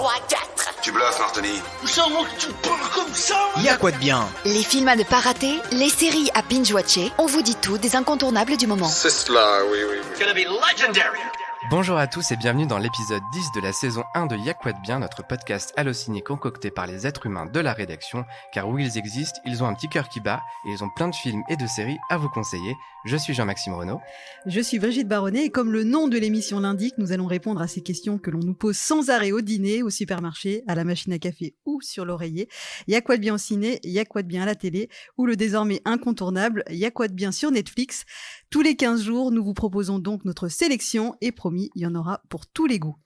3, 4. Tu bluffes, Martini. Comment tu parles comme ça? Y a quoi de bien? Les films à ne pas rater, les séries à binge-watcher, on vous dit tout des incontournables du moment. C'est cela, oui. It's gonna be legendary. Bonjour à tous et bienvenue dans l'épisode 10 de la saison 1 de Y'a quoi de bien, notre podcast halluciné concocté par les êtres humains de la rédaction, car où ils existent, ils ont un petit cœur qui bat et ils ont plein de films et de séries à vous conseiller. Je suis Jean-Maxime Renaud. Je suis Brigitte Baronnet et comme le nom de l'émission l'indique, nous allons répondre à ces questions que l'on nous pose sans arrêt au dîner, au supermarché, à la machine à café ou sur l'oreiller. Y'a quoi de bien au ciné, y'a quoi de bien à la télé ou le désormais incontournable, y'a quoi de bien sur Netflix. Tous les 15 jours, nous vous proposons donc notre sélection et promis, il y en aura pour tous les goûts.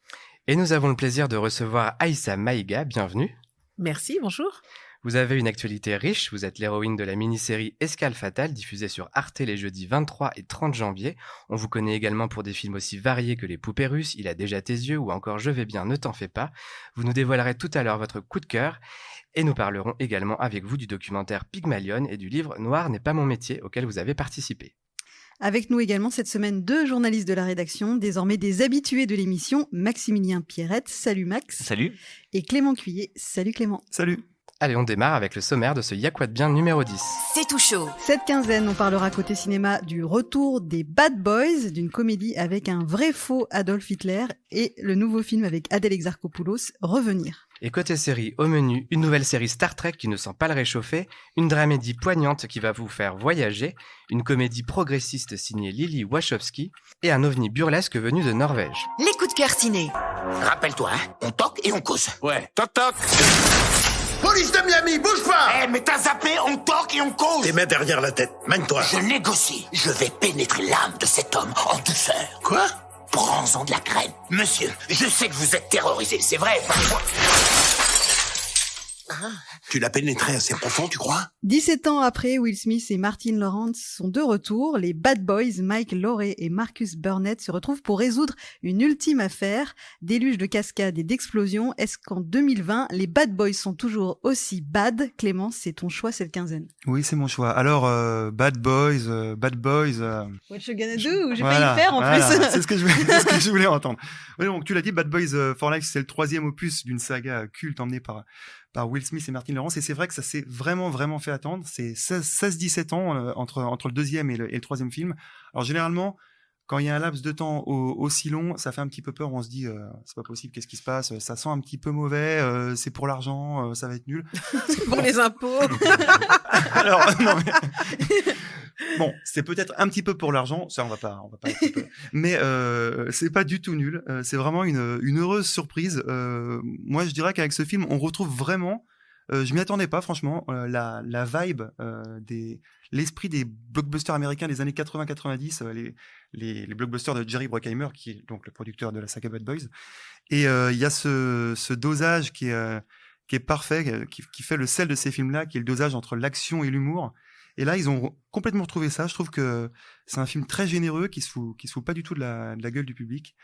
Et nous avons le plaisir de recevoir Aïssa Maïga, bienvenue. Merci, bonjour. Vous avez une actualité riche, vous êtes l'héroïne de la mini-série Escale Fatale, diffusée sur Arte les jeudis 23 et 30 janvier. On vous connaît également pour des films aussi variés que Les Poupées Russes, Il a déjà tes yeux ou encore Je vais bien, ne t'en fais pas. Vous nous dévoilerez tout à l'heure votre coup de cœur et nous parlerons également avec vous du documentaire Pygmalion et du livre Noir n'est pas mon métier auquel vous avez participé. Avec nous également cette semaine deux journalistes de la rédaction, désormais des habitués de l'émission, Maximilien Pierrette, salut Max. Salut. Et Clément Cuillet, salut Clément. Salut. Allez, on démarre avec le sommaire de ce Y'a quoi de bien numéro 10. C'est tout chaud. Cette quinzaine, on parlera côté cinéma du retour des Bad Boys, d'une comédie avec un vrai faux Adolf Hitler et le nouveau film avec Adèle Exarchopoulos, Revenir. Et côté série, au menu, une nouvelle série Star Trek qui ne sent pas le réchauffer, une dramédie poignante qui va vous faire voyager, une comédie progressiste signée Lily Wachowski et un ovni burlesque venu de Norvège. Les coups de cœur ciné. Rappelle-toi, on toque et on cause. Ouais. Toc toc. Police de Miami, bouge pas! Eh, mais t'as zappé, on toque et on cause. Tes mains derrière la tête, mène-toi. Je négocie. Je vais pénétrer l'âme de cet homme en douceur. Quoi? Prends-en de la crème. Monsieur, je sais que vous êtes terrorisé, c'est vrai, parfois. Tu l'as pénétré assez profond, tu crois? 17 ans après, Will Smith et Martin Lawrence sont de retour. Les Bad Boys, Mike Lowrey et Marcus Burnett, se retrouvent pour résoudre une ultime affaire. Déluge de cascades et d'explosions. Est-ce qu'en 2020, les Bad Boys sont toujours aussi bad? Clément, c'est ton choix cette quinzaine. Oui, c'est mon choix. Alors, Bad Boys. What you gonna do? J'ai Voilà, failli faire en voilà. plus. C'est ce que je voulais entendre. Oui, donc tu l'as dit, Bad Boys for Life, c'est le troisième opus d'une saga culte emmenée par Will Smith et Martin Lawrence. Et c'est vrai que ça s'est vraiment fait attendre. C'est 16-17 ans entre le deuxième et le troisième film. Alors généralement, quand il y a un laps de temps aussi long, ça fait un petit peu peur. On se dit, c'est pas possible, qu'est-ce qui se passe? Ça sent un petit peu mauvais, c'est pour l'argent, ça va être nul. C'est pour les impôts. Alors, non mais... Bon, c'est peut-être un petit peu pour l'argent, ça on va pas mais c'est pas du tout nul, c'est vraiment une heureuse surprise. Moi je dirais qu'avec ce film, on retrouve vraiment, je m'y attendais pas franchement, la vibe l'esprit des blockbusters américains des années 80-90, les blockbusters de Jerry Bruckheimer, qui est donc le producteur de la saga Bad Boys. Et il y a ce dosage qui est parfait, qui fait le sel de ces films-là, qui est le dosage entre l'action et l'humour. Et là, ils ont complètement retrouvé ça. Je trouve que c'est un film très généreux, qui se fout pas du tout de la gueule du public.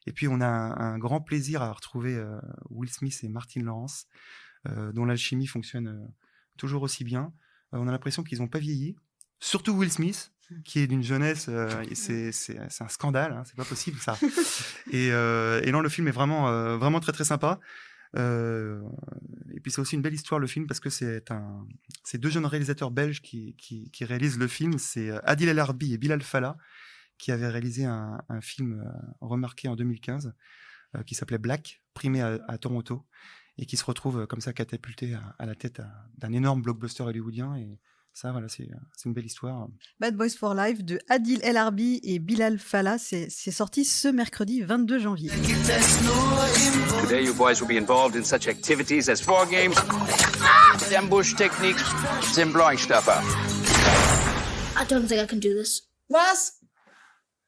Et puis, on a un grand plaisir à retrouver Will Smith et Martin Lawrence, dont l'alchimie fonctionne toujours aussi bien. On a l'impression qu'ils n'ont pas vieilli. Surtout Will Smith, qui est d'une jeunesse, c'est un scandale, hein, c'est pas possible ça. Et non, le film est vraiment très très sympa. Et puis c'est aussi une belle histoire le film parce que c'est deux jeunes réalisateurs belges qui réalisent le film. C'est Adil El Arbi et Bilal Fallah qui avaient réalisé un film remarqué en 2015 qui s'appelait Black, primé à Toronto, et qui se retrouve comme ça catapulté à la tête d'un énorme blockbuster hollywoodien. Et ça, voilà, c'est une belle histoire. Bad Boys for Life de Adil El Arbi et Bilal Fallah, c'est sorti ce mercredi 22 janvier. Today you boys will be involved in such activities as war games, ambush techniques, and blowing stuff up. I don't think I can do this. Was?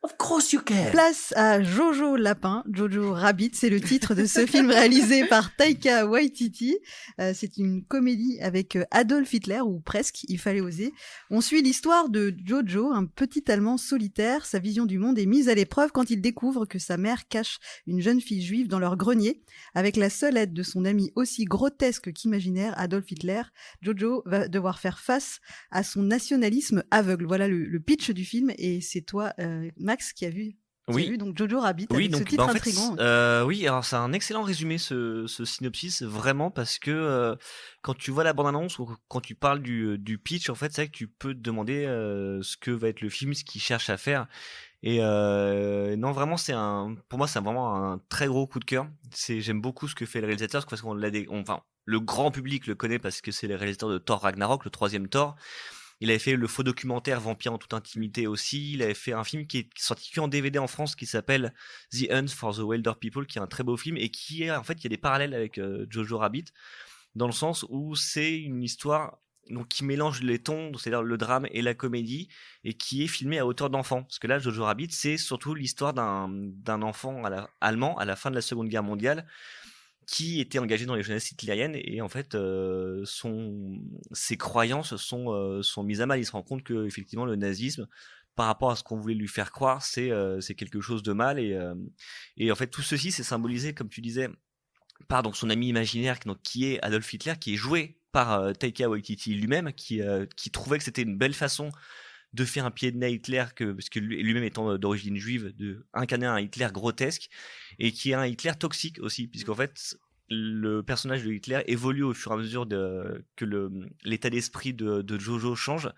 Of course you can. Place à Jojo Lapin, Jojo Rabbit, c'est le titre de ce film réalisé par Taika Waititi. C'est une comédie avec Adolf Hitler, ou presque, il fallait oser. On suit l'histoire de Jojo, un petit Allemand solitaire. Sa vision du monde est mise à l'épreuve quand il découvre que sa mère cache une jeune fille juive dans leur grenier. Avec la seule aide de son ami aussi grotesque qu'imaginaire, Adolf Hitler, Jojo va devoir faire face à son nationalisme aveugle. Voilà le pitch du film, et c'est toi, Max, qui a vu Qui a vu donc Jojo Rabbit avec ce titre intriguant. Oui, alors c'est un excellent résumé ce synopsis, vraiment, parce que quand tu vois la bande-annonce ou quand tu parles du pitch, en fait, c'est vrai que tu peux te demander ce que va être le film, ce qu'il cherche à faire. Et non, vraiment, pour moi, c'est vraiment un très gros coup de cœur. J'aime beaucoup ce que fait le réalisateur, parce qu'on le grand public le connaît parce que c'est le réalisateur de Thor Ragnarok, le 3e Thor. Il avait fait le faux documentaire Vampire en toute intimité aussi. Il avait fait un film qui est sorti en DVD en France qui s'appelle The Hunt for the Wilder People, qui est un très beau film et qui est, en fait, il y a des parallèles avec Jojo Rabbit, dans le sens où c'est une histoire donc qui mélange les tons, c'est-à-dire le drame et la comédie, et qui est filmée à hauteur d'enfant. Parce que là, Jojo Rabbit, c'est surtout l'histoire d'un enfant allemand à la fin de la Seconde Guerre mondiale, qui était engagé dans les jeunesses hitlériennes, et en fait ses croyances sont mises à mal. Il se rend compte que effectivement le nazisme, par rapport à ce qu'on voulait lui faire croire, c'est quelque chose de mal, et en fait tout ceci c'est symbolisé, comme tu disais, par donc son ami imaginaire, donc qui est Adolf Hitler, qui est joué par Taika Waititi lui-même, qui trouvait que c'était une belle façon de faire un pied de nez à Hitler, parce que lui-même étant d'origine juive, de incarner un Hitler grotesque, et qui est un Hitler toxique aussi, puisqu'en fait le personnage de Hitler évolue au fur et à mesure que l'état d'esprit de Jojo change.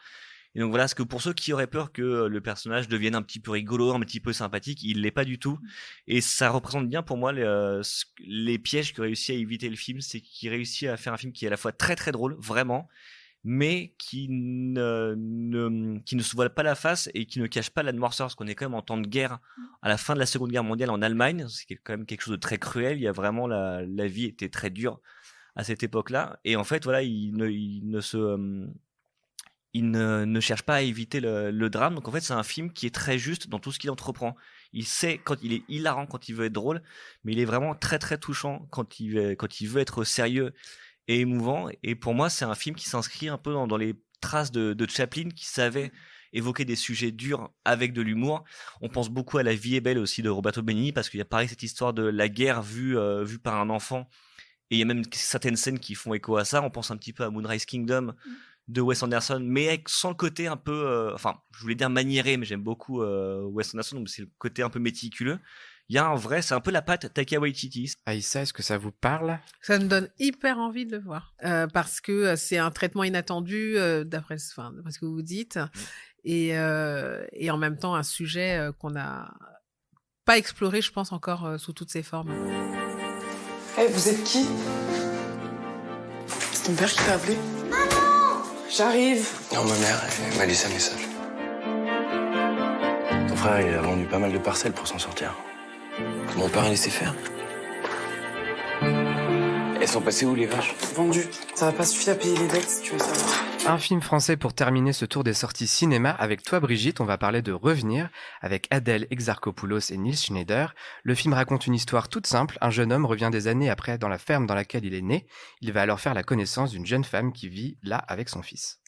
Et donc voilà, parce que pour ceux qui auraient peur que le personnage devienne un petit peu rigolo, un petit peu sympathique, il l'est pas du tout. Et ça représente bien pour moi les pièges que réussit à éviter le film, c'est qu'il réussit à faire un film qui est à la fois très très drôle, vraiment, mais qui ne se voile pas la face et qui ne cache pas la noirceur, parce qu'on est quand même en temps de guerre, à la fin de la Seconde Guerre mondiale en Allemagne, c'est quand même quelque chose de très cruel. Il y a vraiment la vie était très dure à cette époque-là, et en fait voilà, il ne cherche pas à éviter le drame. Donc en fait c'est un film qui est très juste dans tout ce qu'il entreprend. Il sait quand il est hilarant, quand il veut être drôle, mais il est vraiment très très touchant quand il veut être sérieux et émouvant. Et pour moi c'est un film qui s'inscrit un peu dans les traces de Chaplin, qui savait évoquer des sujets durs avec de l'humour. On pense beaucoup à La Vie est belle aussi de Roberto Benigni, parce qu'il y a pareil cette histoire de la guerre vue par un enfant, et il y a même certaines scènes qui font écho à ça. On pense un petit peu à Moonrise Kingdom de Wes Anderson, mais sans le côté un peu je voulais dire maniéré, mais j'aime beaucoup Wes Anderson, donc c'est le côté un peu méticuleux. Il y a c'est un peu la patte Taika Waititi. Aïssa, est-ce que ça vous parle? Ça me donne hyper envie de le voir, parce que c'est un traitement inattendu, d'après ce que vous dites, et en même temps un sujet qu'on n'a pas exploré, je pense, encore sous toutes ses formes. Vous êtes qui? C'est ton père qui t'a appelé? Maman! J'arrive. Non, ma mère, elle m'a laissé un message. Ton frère, il a vendu pas mal de parcelles pour s'en sortir. Mon père a laissé faire. Elles sont passées où, les vaches? Vendu. Ça va pas suffire à payer les dettes, si tu veux savoir. Un film français pour terminer ce tour des sorties cinéma. Avec toi, Brigitte, on va parler de Revenir, avec Adèle Exarchopoulos et Nils Schneider. Le film raconte une histoire toute simple. Un jeune homme revient des années après dans la ferme dans laquelle il est né. Il va alors faire la connaissance d'une jeune femme qui vit là avec son fils.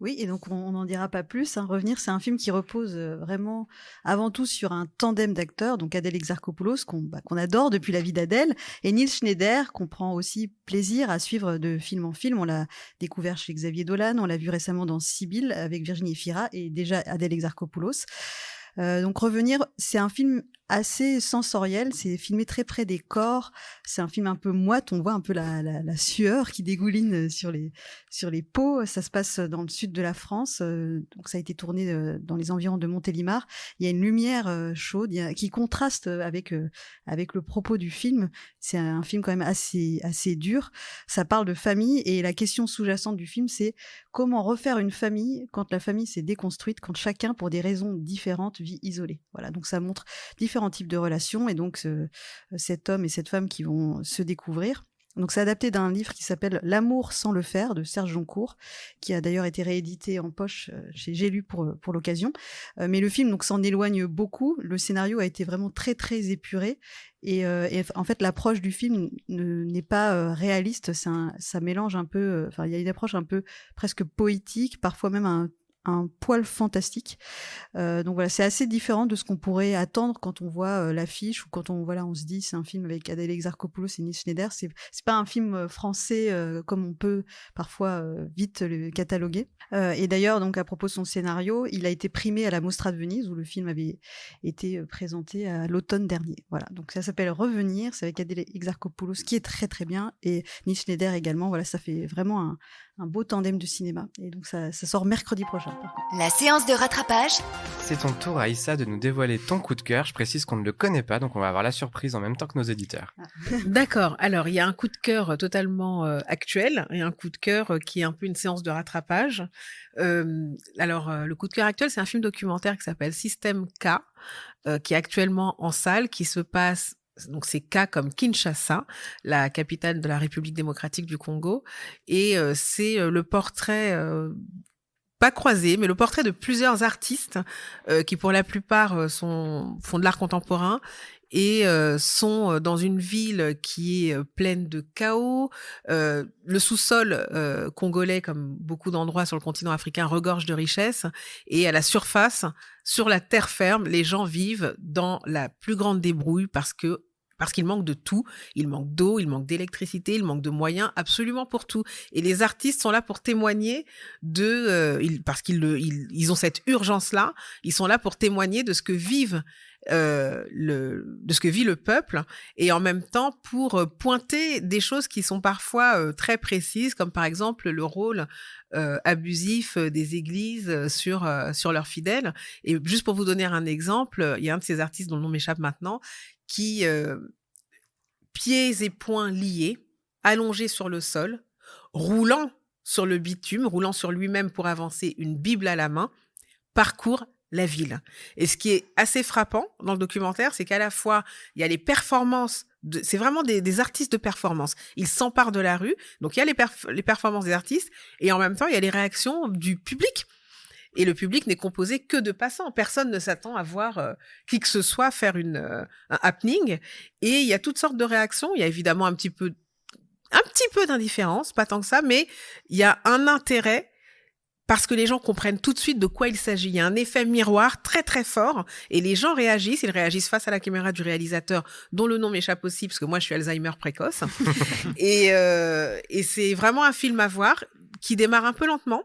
Oui, et donc on n'en dira pas plus. Revenir, c'est un film qui repose vraiment avant tout sur un tandem d'acteurs, donc Adèle Exarchopoulos, qu'on adore depuis la vie d'Adèle, et Nils Schneider, qu'on prend aussi plaisir à suivre de film en film. On l'a découvert chez Xavier Dolan, on l'a vu récemment dans Sibylle avec Virginie Efira et déjà Adèle Exarchopoulos. Donc Revenir, c'est un film assez sensoriel, c'est filmé très près des corps, c'est un film un peu moite, on voit un peu la sueur qui dégouline sur les peaux. Ça se passe dans le sud de la France, donc ça a été tourné dans les environs de Montélimar. Il y a une lumière chaude qui contraste avec le propos du film. C'est un film quand même assez dur. Ça parle de famille, et la question sous-jacente du film, c'est comment refaire une famille quand la famille s'est déconstruite, quand chacun, pour des raisons différentes, vit isolé. Voilà, donc ça montre différents types de relations, et donc cet homme et cette femme qui vont se découvrir. Donc c'est adapté d'un livre qui s'appelle L'amour sans le faire de Serge Joncourt, qui a d'ailleurs été réédité en poche chez J'ai lu pour l'occasion. Mais le film donc s'en éloigne beaucoup. Le scénario a été vraiment très très épuré, et en fait l'approche du film n'est pas réaliste. Ça mélange un peu. Il y a une approche un peu presque poétique, parfois même un un poil fantastique. Donc voilà, c'est assez différent de ce qu'on pourrait attendre quand on voit l'affiche ou quand on se dit c'est un film avec Adèle Exarchopoulos et Nils Schneider. C'est pas un film français comme on peut parfois vite le cataloguer. Et d'ailleurs, donc à propos de son scénario, il a été primé à la Mostra de Venise où le film avait été présenté à l'automne dernier. Voilà, donc ça s'appelle Revenir, c'est avec Adèle Exarchopoulos qui est très très bien et Nils Schneider également. Voilà, ça fait vraiment un beau tandem de cinéma. Et donc ça sort mercredi prochain. La séance de rattrapage. C'est ton tour, Aïssa, de nous dévoiler ton coup de cœur. Je précise qu'on ne le connaît pas, donc on va avoir la surprise en même temps que nos éditeurs. D'accord. Alors, il y a un coup de cœur totalement actuel et un coup de cœur qui est un peu une séance de rattrapage. Le coup de cœur actuel, c'est un film documentaire qui s'appelle Système K, qui est actuellement en salle, qui se passe. Donc c'est K comme Kinshasa, la capitale de la République démocratique du Congo, et c'est le portrait pas croisé, mais le portrait de plusieurs artistes qui pour la plupart font de l'art contemporain et sont dans une ville qui est pleine de chaos. Le sous-sol congolais, comme beaucoup d'endroits sur le continent africain, regorge de richesses, et à la surface, sur la terre ferme, les gens vivent dans la plus grande débrouille parce qu'il manque de tout. Il manque d'eau, il manque d'électricité, il manque de moyens absolument pour tout. Et les artistes sont là pour témoigner parce qu'ils ont cette urgence-là. Ils sont là pour témoigner de ce que vit le peuple, et en même temps pour pointer des choses qui sont parfois très précises, comme par exemple le rôle abusif des églises sur leurs fidèles. Et juste pour vous donner un exemple, il y a un de ces artistes dont le nom m'échappe maintenant, qui, pieds et poings liés, allongé sur le sol, roulant sur le bitume, roulant sur lui-même pour avancer, une Bible à la main, parcourt la ville. Et ce qui est assez frappant dans le documentaire, c'est qu'à la fois, il y a les performances, c'est vraiment des artistes de performance. Ils s'emparent de la rue, donc il y a les performances des artistes, et en même temps, il y a les réactions du public. Et le public n'est composé que de passants. Personne ne s'attend à voir qui que ce soit faire un happening. Et il y a toutes sortes de réactions. Il y a évidemment un petit peu d'indifférence, pas tant que ça, mais il y a un intérêt parce que les gens comprennent tout de suite de quoi il s'agit. Il y a un effet miroir très très fort et les gens réagissent. Ils réagissent face à la caméra du réalisateur, dont le nom m'échappe aussi parce que moi je suis Alzheimer précoce. et c'est vraiment un film à voir qui démarre un peu lentement,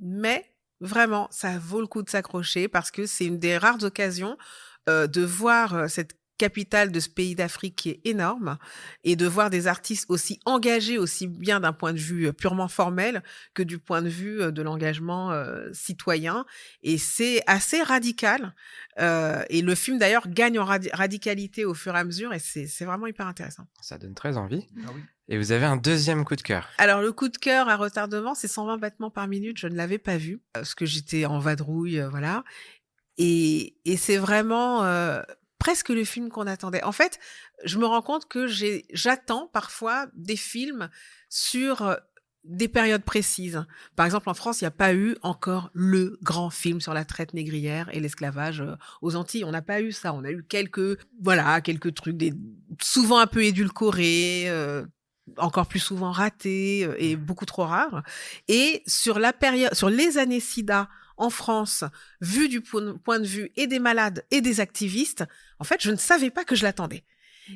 mais vraiment, ça vaut le coup de s'accrocher parce que c'est une des rares occasions de voir cette capitale de ce pays d'Afrique qui est énorme et de voir des artistes aussi engagés, aussi bien d'un point de vue purement formel que du point de vue de l'engagement citoyen. Et c'est assez radical. Et le film, d'ailleurs, gagne en radicalité au fur et à mesure et c'est vraiment hyper intéressant. Ça donne très envie. Ah oui. Et vous avez un deuxième coup de cœur. Alors, le coup de cœur à retardement, c'est 120 battements par minute. Je ne l'avais pas vu parce que j'étais en vadrouille, voilà. Et c'est vraiment presque le film qu'on attendait. En fait, je me rends compte que j'attends parfois des films sur des périodes précises. Par exemple, en France, il n'y a pas eu encore le grand film sur la traite négrière et l'esclavage aux Antilles. On n'a pas eu ça. On a eu quelques trucs, souvent un peu édulcorés, encore plus souvent ratés et beaucoup trop rares. Et sur les années SIDA en France, vu du point de vue et des malades et des activistes, en fait, je ne savais pas que je l'attendais.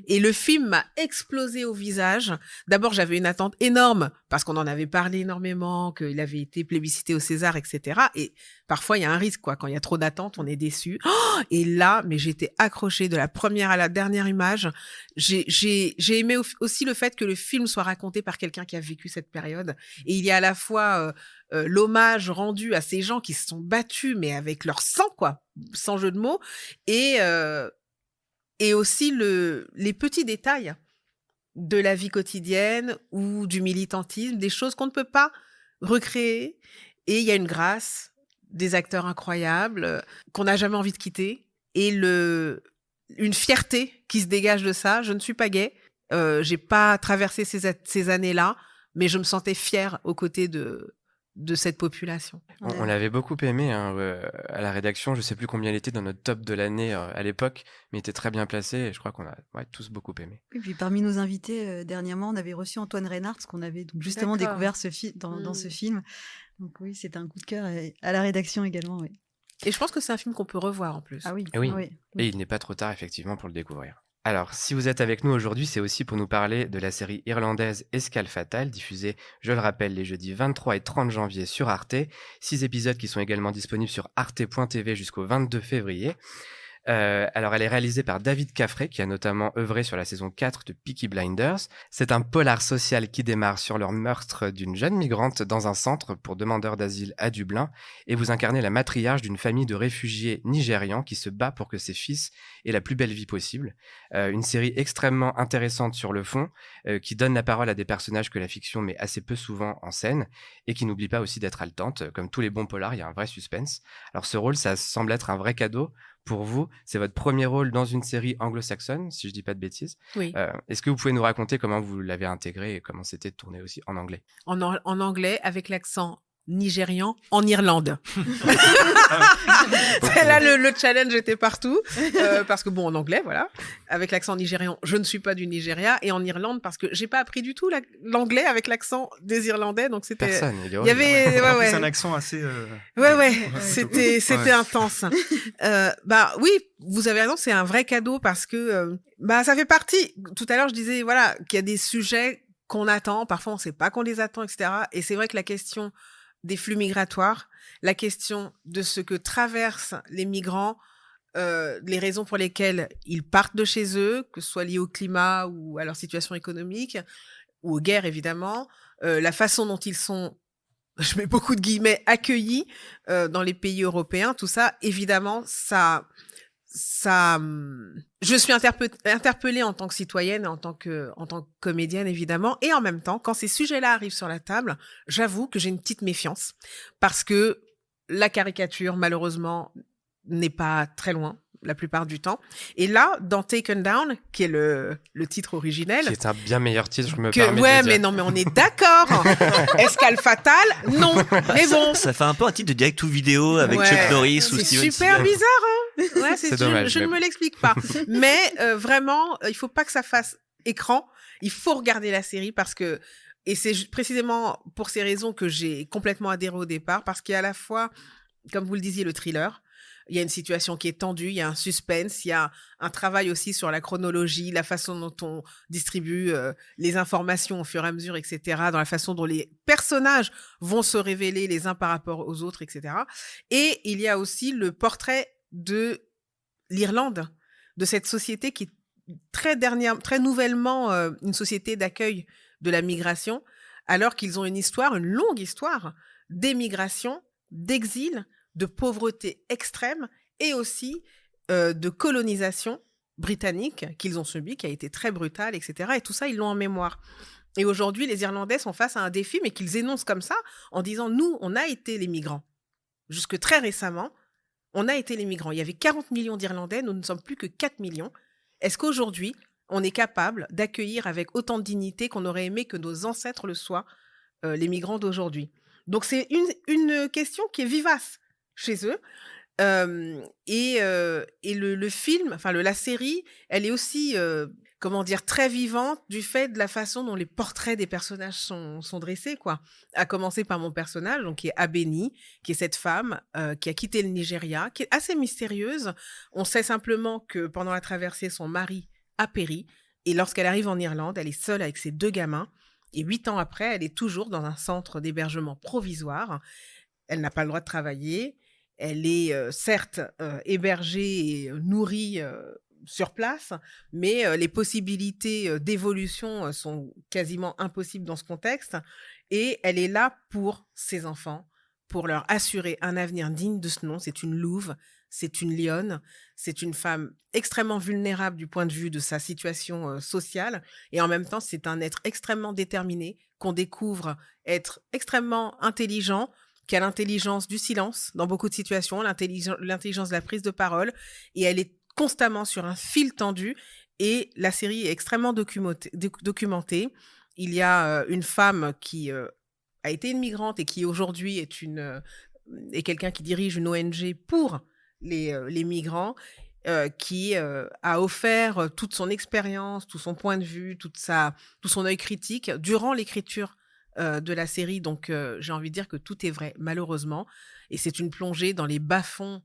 Et le film m'a explosé au visage. D'abord, j'avais une attente énorme parce qu'on en avait parlé énormément, qu'il avait été plébiscité au César, etc. Et parfois, il y a un risque, quoi. Quand il y a trop d'attentes, on est déçu. Oh, et là, mais j'étais accrochée de la première à la dernière image. J'ai aimé aussi le fait que le film soit raconté par quelqu'un qui a vécu cette période. Et il y a à la fois l'hommage rendu à ces gens qui se sont battus, mais avec leur sang, quoi, sans jeu de mots, et aussi les petits détails de la vie quotidienne ou du militantisme, des choses qu'on ne peut pas recréer. Et il y a une grâce, des acteurs incroyables qu'on n'a jamais envie de quitter, et une fierté qui se dégage de ça. Je ne suis pas gay, j'ai pas traversé ces années-là, mais je me sentais fière aux côtés de de cette population. On l'avait beaucoup aimé à la rédaction. Je sais plus combien il était dans notre top de l'année à l'époque, mais il était très bien placé et je crois qu'on a tous beaucoup aimé. Et puis parmi nos invités, dernièrement, on avait reçu Antoine Reynard, qu'on avait donc justement découvert dans ce film. Donc oui, c'était un coup de cœur à la rédaction également. Oui. Et je pense que c'est un film qu'on peut revoir en plus. Ah oui. Et oui. Ah oui. Et il n'est pas trop tard effectivement pour le découvrir. Alors, si vous êtes avec nous aujourd'hui, c'est aussi pour nous parler de la série irlandaise Escale Fatale, diffusée, je le rappelle, les jeudis 23 et 30 janvier sur Arte. 6 épisodes qui sont également disponibles sur arte.tv jusqu'au 22 février. Alors, elle est réalisée par David Caffrey, qui a notamment œuvré sur la saison 4 de Peaky Blinders. C'est un polar social qui démarre sur le meurtre d'une jeune migrante dans un centre pour demandeurs d'asile à Dublin, et vous incarnez la matriarche d'une famille de réfugiés nigérians qui se bat pour que ses fils aient la plus belle vie possible. Une série extrêmement intéressante sur le fond, qui donne la parole à des personnages que la fiction met assez peu souvent en scène, et qui n'oublie pas aussi d'être haletante. Comme tous les bons polars, il y a un vrai suspense. Alors ce rôle, ça semble être un vrai cadeau. Pour vous, c'est votre premier rôle dans une série anglo-saxonne, si je dis pas de bêtises. Oui. Est-ce que vous pouvez nous raconter comment vous l'avez intégré et comment c'était de tourner aussi en anglais ? En anglais, avec l'accent nigérian, en Irlande. Là, le challenge était partout. Parce que bon, en anglais, voilà. Avec l'accent nigérian, je ne suis pas du Nigeria. Et en Irlande, parce que j'ai pas appris du tout l'anglais avec l'accent des Irlandais. Donc c'était... Personne, il y avait... Ouais. C'est un accent assez... C'était intense. Oui, vous avez raison, c'est un vrai cadeau parce que ça fait partie. Tout à l'heure, je disais voilà qu'il y a des sujets qu'on attend. Parfois, on sait pas qu'on les attend, etc. Et c'est vrai que la question des flux migratoires, la question de ce que traversent les migrants, les raisons pour lesquelles ils partent de chez eux, que ce soit lié au climat ou à leur situation économique, ou aux guerres évidemment, la façon dont ils sont, je mets beaucoup de guillemets, accueillis dans les pays européens, tout ça, évidemment, ça, je suis interpellée en tant que citoyenne, en tant que comédienne évidemment, et en même temps, quand ces sujets-là arrivent sur la table, j'avoue que j'ai une petite méfiance parce que la caricature, malheureusement, n'est pas très loin la plupart du temps. Et là, dans Taken Down, qui est le titre originel, qui est un bien meilleur titre, je me permets de ouais, dire. mais non, mais on est d'accord. Escale Fatale, non. Mais bon, Ça fait un peu un titre de direct to vidéo avec Ouais, Chuck Norris ou c'est Steven super Seagal. bizarre, hein. Ouais, C'est dommage, je ne mais me l'explique pas. Mais vraiment, il faut pas que ça fasse écran. Il faut regarder la série parce que, et c'est précisément pour ces raisons que j'ai complètement adhéré au départ, parce qu'il y a à la fois, comme vous le disiez, le thriller. Il y a une situation qui est tendue, il y a un suspense, il y a un travail aussi sur la chronologie, la façon dont on distribue les informations au fur et à mesure, etc., dans la façon dont les personnages vont se révéler les uns par rapport aux autres, etc. Et il y a aussi le portrait de l'Irlande, de cette société qui est très nouvellement une société d'accueil de la migration, alors qu'ils ont une longue histoire d'émigration, d'exil, de pauvreté extrême et aussi de colonisation britannique qu'ils ont subie, qui a été très brutale, etc. Et tout ça, ils l'ont en mémoire. Et aujourd'hui, les Irlandais sont face à un défi, mais qu'ils énoncent comme ça, en disant, nous, on a été les migrants. Jusque très récemment, on a été les migrants. Il y avait 40 millions d'Irlandais, nous ne sommes plus que 4 millions. Est-ce qu'aujourd'hui, on est capable d'accueillir avec autant de dignité qu'on aurait aimé que nos ancêtres le soient, les migrants d'aujourd'hui? Donc, c'est une question qui est vivace chez eux. Et le film, enfin la série, elle est aussi, très vivante du fait de la façon dont les portraits des personnages sont dressés, quoi. À commencer par mon personnage, donc qui est Abeni, qui est cette femme qui a quitté le Nigeria, qui est assez mystérieuse. On sait simplement que pendant la traversée, son mari a péri, et lorsqu'elle arrive en Irlande, elle est seule avec ses 2 gamins, et 8 ans après, elle est toujours dans un centre d'hébergement provisoire. Elle n'a pas le droit de travailler. Elle est certes hébergée et nourrie sur place, mais les possibilités d'évolution sont quasiment impossibles dans ce contexte. Et elle est là pour ses enfants, pour leur assurer un avenir digne de ce nom. C'est une louve, c'est une lionne, c'est une femme extrêmement vulnérable du point de vue de sa situation sociale. Et en même temps, c'est un être extrêmement déterminé, qu'on découvre être extrêmement intelligent, qui a l'intelligence du silence dans beaucoup de situations, l'intelligence de la prise de parole, et elle est constamment sur un fil tendu, et la série est extrêmement documentée. Il y a une femme qui a été une migrante et qui aujourd'hui est quelqu'un qui dirige une ONG pour les migrants, qui a offert toute son expérience, tout son point de vue, tout son œil critique durant l'écriture de la série. Donc, j'ai envie de dire que tout est vrai, malheureusement. Et c'est une plongée dans les bas-fonds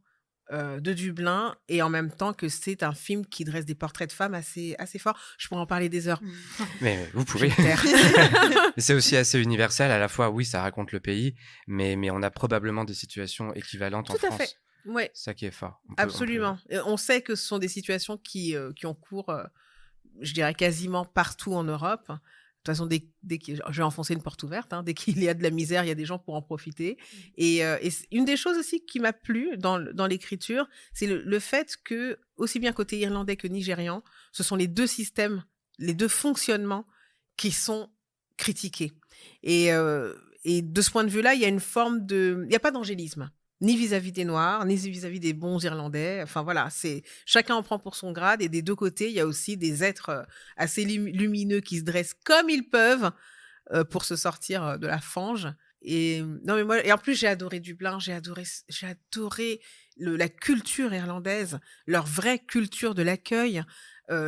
de Dublin, et en même temps que c'est un film qui dresse des portraits de femmes assez forts. Je pourrais en parler des heures. Mais vous pouvez. C'est aussi assez universel. À la fois, oui, ça raconte le pays, mais on a probablement des situations équivalentes en France. Tout à fait. Ouais. Ça qui est fort. Absolument. On sait que ce sont des situations qui ont cours, je dirais, quasiment partout en Europe. De toute façon, dès que je vais enfoncer une porte ouverte, dès qu'il y a de la misère, il y a des gens pour en profiter. Et une des choses aussi qui m'a plu dans l'écriture, c'est le fait que, aussi bien côté irlandais que nigérian, ce sont les deux systèmes, les deux fonctionnements qui sont critiqués. Et de ce point de vue-là, il y a une forme il n'y a pas d'angélisme, ni vis-à-vis des Noirs, ni vis-à-vis des bons Irlandais. Enfin voilà, chacun en prend pour son grade, et des deux côtés, il y a aussi des êtres assez lumineux qui se dressent comme ils peuvent pour se sortir de la fange. Et en plus, j'ai adoré Dublin, j'ai adoré la culture irlandaise, leur vraie culture de l'accueil.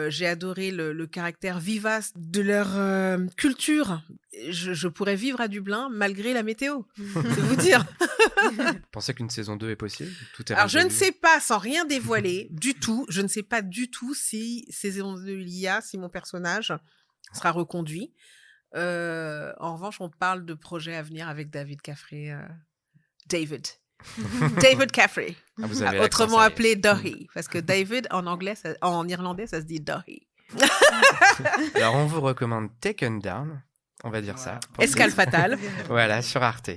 J'ai adoré le caractère vivace de leur culture. Je pourrais vivre à Dublin malgré la météo, c'est vous dire. Pensez qu'une saison 2 est possible? Alors, je ne sais pas, sans rien dévoiler du tout, je ne sais pas du tout si saison 2 il y a, si mon personnage sera reconduit. En revanche, on parle de projets à venir avec David Caffrey. David Caffrey, autrement appelé Dahi, parce que David en irlandais ça se dit Dahi. Alors on vous recommande Taken Down, on va dire ça. Escale fatale. Voilà, sur Arte.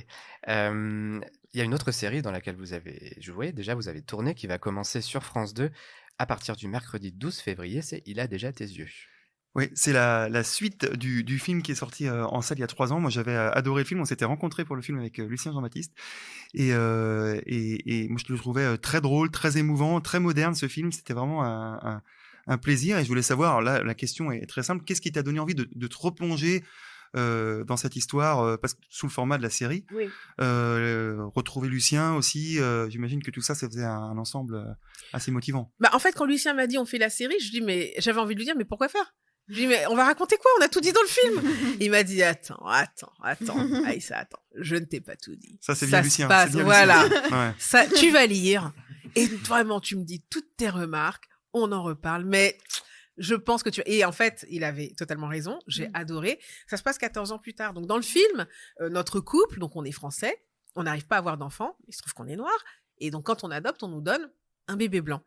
Il y a une autre série dans laquelle vous avez joué, déjà vous avez tourné, qui va commencer sur France 2 à partir du mercredi 12 février, c'est Il a déjà tes yeux. Oui, c'est la suite du film qui est sorti en salle il y a 3 ans. Moi, j'avais adoré le film. On s'était rencontrés pour le film avec Lucien Jean-Baptiste. Et moi, je le trouvais très drôle, très émouvant, très moderne, ce film. C'était vraiment un plaisir. Et je voulais savoir, là, la question est très simple. Qu'est-ce qui t'a donné envie de te replonger dans cette histoire, sous le format de la série? Oui. Retrouver Lucien aussi, j'imagine que tout ça faisait un ensemble assez motivant. En fait, quand Lucien m'a dit on fait la série, j'avais envie de lui dire mais pourquoi faire? Je lui ai dit, mais on va raconter quoi? On a tout dit dans le film. Il m'a dit, attends. Aïssa, attends. Je ne t'ai pas tout dit. Ça, c'est bien Lucien. Passe, voilà. Ouais. Ça, tu vas lire. Et vraiment, tu me dis toutes tes remarques. On en reparle. Mais je pense que et en fait, il avait totalement raison. J'ai adoré. Ça se passe 14 ans plus tard. Donc, dans le film, notre couple, donc on est français. On n'arrive pas à avoir d'enfants. Il se trouve qu'on est noir. Et donc, quand on adopte, on nous donne un bébé blanc.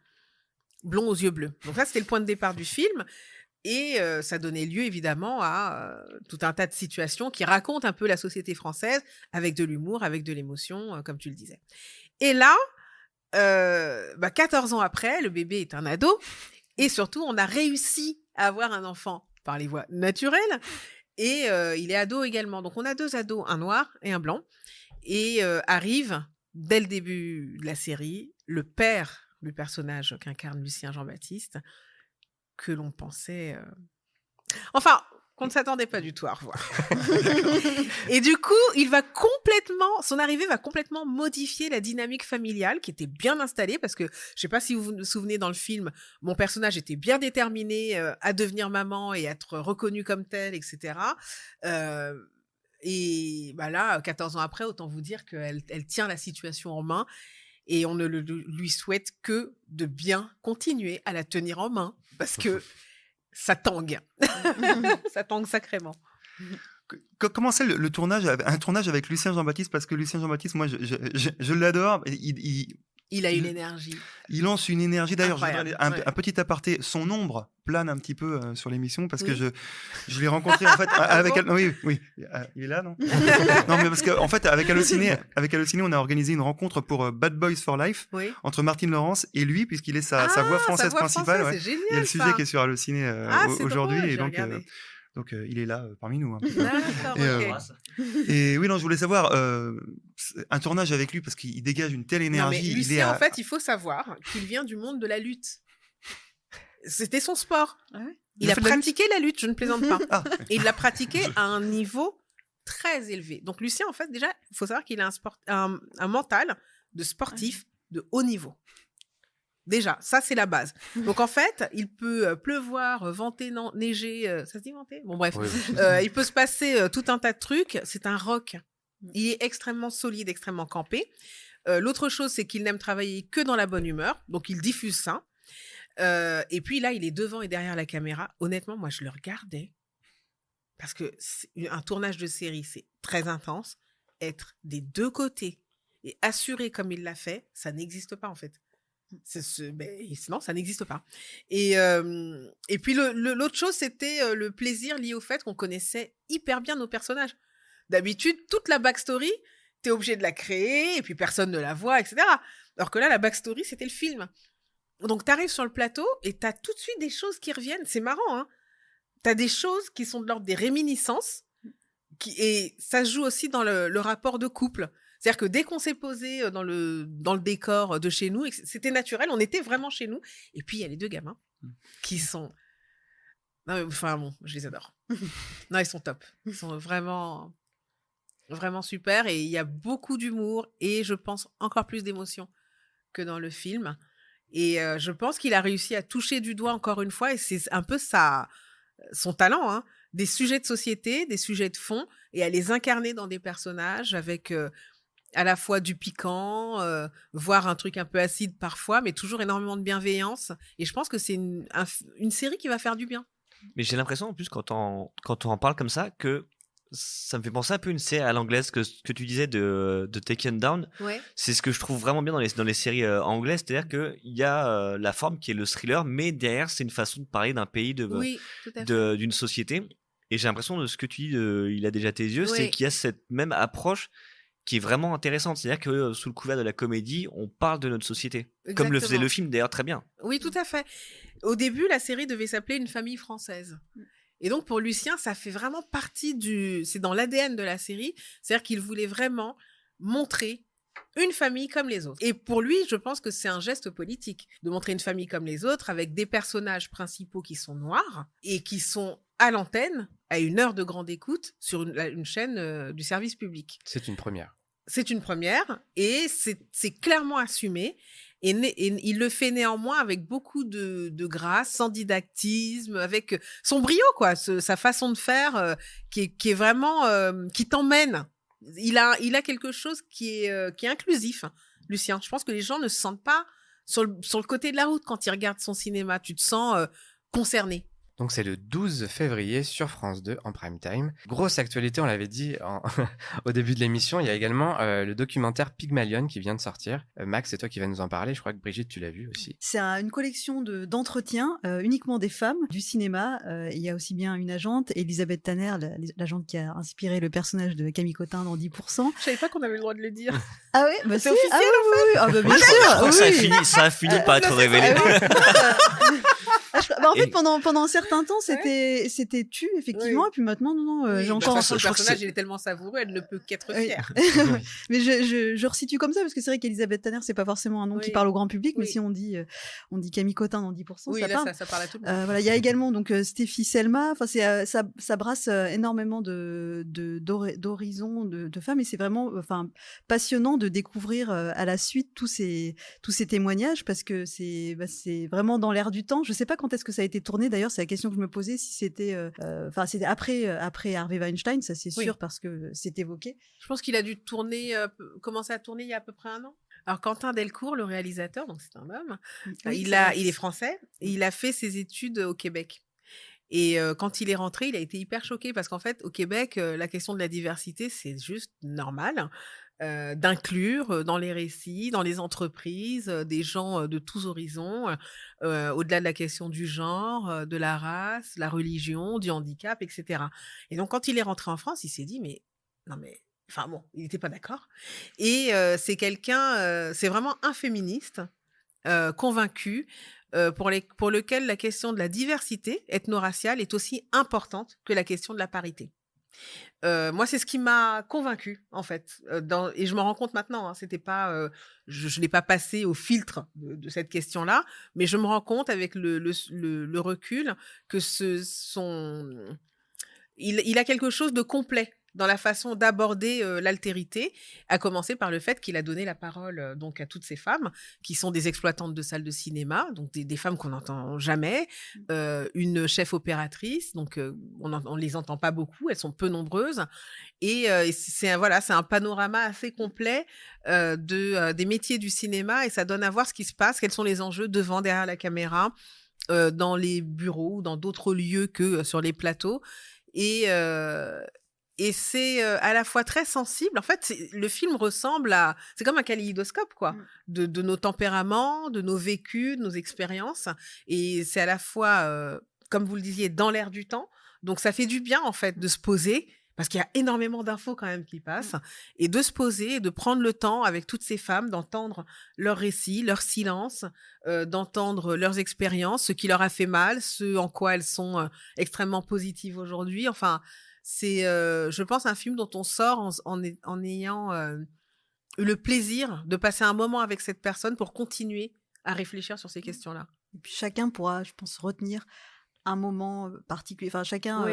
Blond aux yeux bleus. Donc, ça, c'était le point de départ du film. Et ça donnait lieu, évidemment, à tout un tas de situations qui racontent un peu la société française, avec de l'humour, avec de l'émotion, comme tu le disais. Et là, 14 ans après, le bébé est un ado. Et surtout, on a réussi à avoir un enfant par les voies naturelles. Et il est ado également. Donc, on a 2 ados, un noir et un blanc. Et arrive, dès le début de la série, le père du personnage qu'incarne Lucien Jean-Baptiste, que l'on pensait... Enfin, qu'on ne s'attendait pas du tout à revoir. Et du coup, son arrivée va complètement modifier la dynamique familiale qui était bien installée, parce que, je ne sais pas si vous vous souvenez, dans le film, mon personnage était bien déterminé à devenir maman et à être reconnue comme telle, etc. Et là, 14 ans après, autant vous dire qu'elle tient la situation en main. Et on ne lui souhaite que de bien continuer à la tenir en main, parce que ça tangue. Ça tangue sacrément. Comment c'est le tournage, un tournage avec Lucien Jean-Baptiste? Parce que Lucien Jean-Baptiste, moi, je l'adore. Il a une énergie. Il lance une énergie. D'ailleurs, je Incroyable, voudrais un petit aparté. Son ombre plane un petit peu sur l'émission, parce que je l'ai rencontré en fait avec. Oui. Il est là, non? Non, mais parce que en fait, avec Allociné, on a organisé une rencontre pour Bad Boys for Life entre Martine Laurence et lui, puisqu'il est sa voix française principale. Française, c'est génial, il y a le sujet qui est sur Allociné aujourd'hui, drôle, et donc il est là parmi nous. D'accord, et oui, non, je voulais savoir un tournage avec lui, parce qu'il dégage une telle énergie. Non, mais Lucien, en fait, il faut savoir qu'il vient du monde de la lutte. C'était son sport. Il a pratiqué la lutte, je ne plaisante pas. Et il l'a pratiqué à un niveau très élevé. Donc Lucien, en fait, déjà, il faut savoir qu'il a un mental de sportif de haut niveau. Déjà, ça, c'est la base. Donc, en fait, il peut pleuvoir, venter, neiger. Ça se dit venter? Bon, bref. Oui. Il peut se passer tout un tas de trucs. C'est un rock. Il est extrêmement solide, extrêmement campé. L'autre chose, c'est qu'il n'aime travailler que dans la bonne humeur. Donc, il diffuse ça. Et puis, là, il est devant et derrière la caméra. Honnêtement, moi, je le regardais. Parce que un tournage de série, c'est très intense. Être des deux côtés et assuré comme il l'a fait, ça n'existe pas, en fait. Sinon, ça n'existe pas. Et puis, l'autre chose, c'était le plaisir lié au fait qu'on connaissait hyper bien nos personnages. D'habitude, toute la backstory, t'es obligé de la créer, et puis personne ne la voit, etc. Alors que là, la backstory, c'était le film. Donc, t'arrives sur le plateau, et t'as tout de suite des choses qui reviennent. C'est marrant, hein. T'as des choses qui sont de l'ordre des réminiscences, et ça se joue aussi dans le rapport de couple. C'est-à-dire que dès qu'on s'est posé dans le décor de chez nous, c'était naturel, on était vraiment chez nous. Et puis, il y a les deux gamins qui sont... Non, enfin bon, je les adore. Non, ils sont top. Ils sont vraiment, vraiment super. Et il y a beaucoup d'humour et je pense encore plus d'émotion que dans le film. Et je pense qu'il a réussi à toucher du doigt encore une fois, et c'est un peu son talent, hein, des sujets de société, des sujets de fond, et à les incarner dans des personnages avec... à la fois du piquant, voire un truc un peu acide parfois, mais toujours énormément de bienveillance. Et je pense que c'est une série qui va faire du bien. Mais j'ai l'impression, en plus, quand on en parle comme ça, que ça me fait penser un peu une série à l'anglaise que tu disais de Taken Down. Ouais. C'est ce que je trouve vraiment bien dans les séries anglaises, c'est-à-dire qu'il y a la forme qui est le thriller, mais derrière, c'est une façon de parler d'un pays, Oui, tout à fait. d'une société. Et j'ai l'impression de ce que tu dis, il a déjà tes yeux, Oui. c'est qu'il y a cette même approche qui est vraiment intéressante. C'est-à-dire que sous le couvert de la comédie, on parle de notre société. Comme le faisait Exactement. le film, d'ailleurs, très bien. Oui, tout à fait. Au début, la série devait s'appeler Une famille française. Et donc, pour Lucien, ça fait vraiment partie c'est dans l'ADN de la série. C'est-à-dire qu'il voulait vraiment montrer une famille comme les autres. Et pour lui, je pense que c'est un geste politique de montrer une famille comme les autres avec des personnages principaux qui sont noirs et qui sont à l'antenne à une heure de grande écoute sur une chaîne du service public. C'est une première. C'est une première et c'est clairement assumé. Et il le fait néanmoins avec beaucoup de grâce, sans didactisme, avec son brio, quoi, sa façon de faire qui est vraiment qui t'emmène. Il a quelque chose qui est inclusif, hein, Lucien. Je pense que les gens ne se sentent pas sur le côté de la route quand ils regardent son cinéma. Tu te sens concerné. Donc c'est le 12 février sur France 2 en prime time. Grosse actualité, on l'avait dit au début de l'émission, il y a également le documentaire Pygmalion qui vient de sortir. Max, c'est toi qui vas nous en parler, je crois que Brigitte, tu l'as vu aussi. C'est une collection d'entretiens, uniquement des femmes, du cinéma. Il y a aussi bien une agente, Elisabeth Tanner, l'agente qui a inspiré le personnage de Camille Cotin dans 10%. Je savais pas qu'on avait le droit de le dire. Ah ouais, bah c'est officiel, en fait. oui. Ah bah bien Je sûr. crois que ça a fini par être révélé. En fait, pendant un certain temps, c'était tu, effectivement, Oui. et puis maintenant, non, Oui, j'ai de encore... toute façon, je le crois que personnage, il est tellement savoureux, elle ne peut qu'être Oui. fière. Mais je resitue comme ça, parce que c'est vrai qu'Elisabeth Tanner, c'est pas forcément un nom qui Oui. parle au grand public, mais Oui. si on dit Camille Cotin dans 10%, Oui, ça là, parle. ça parle à tout le monde. Voilà, il y a également donc Stéphie Selma. Enfin, ça brasse énormément d'horizons de femmes, et c'est vraiment, passionnant de découvrir à la suite tous ces témoignages, parce que c'est vraiment dans l'air du temps. Je sais pas quand est-ce que ça a été tourné. D'ailleurs, c'est la question que je me posais, si c'était, c'était après Harvey Weinstein, ça c'est sûr, Oui. parce que c'est évoqué. Je pense qu'il a dû commencer à tourner il y a à peu près 1 an. Alors, Quentin Delcourt, le réalisateur, donc c'est un homme, Oui, il est français et il a fait ses études au Québec. Et quand il est rentré, il a été hyper choqué parce qu'en fait, au Québec, la question de la diversité, c'est juste normal. D'inclure dans les récits, dans les entreprises, des gens de tous horizons, au-delà de la question du genre, de la race, la religion, du handicap, etc. Et donc, quand il est rentré en France, il s'est dit, mais non, mais enfin bon, il n'était pas d'accord. Et c'est c'est vraiment un féministe convaincu, pour lequel la question de la diversité ethno-raciale est aussi importante que la question de la parité. Moi, c'est ce qui m'a convaincue, en fait. Et je me rends compte maintenant, hein, c'était pas, je l'ai pas passé au filtre de cette question-là, mais je me rends compte avec le recul que il a quelque chose de complet dans la façon d'aborder l'altérité, à commencer par le fait qu'il a donné la parole donc à toutes ces femmes qui sont des exploitantes de salles de cinéma, donc des femmes qu'on n'entend jamais, une chef opératrice, donc on les entend pas beaucoup, elles sont peu nombreuses, et c'est un panorama assez complet des métiers du cinéma, et ça donne à voir ce qui se passe, quels sont les enjeux devant, derrière la caméra, dans les bureaux ou dans d'autres lieux que sur les plateaux. Et c'est à la fois très sensible. En fait, le film ressemble c'est comme un kaléidoscope, quoi, de nos tempéraments, de nos vécus, de nos expériences. Et c'est à la fois, comme vous le disiez, dans l'air du temps. Donc, ça fait du bien, en fait, de se poser, parce qu'il y a énormément d'infos quand même qui passent, et de se poser, de prendre le temps avec toutes ces femmes, d'entendre leurs récits, leurs silences, d'entendre leurs expériences, ce qui leur a fait mal, ce en quoi elles sont extrêmement positives aujourd'hui. Enfin, c'est, je pense, un film dont on sort en ayant eu le plaisir de passer un moment avec cette personne pour continuer à réfléchir sur ces questions-là. Et puis chacun pourra, je pense, retenir un moment particulier. Enfin, chacun,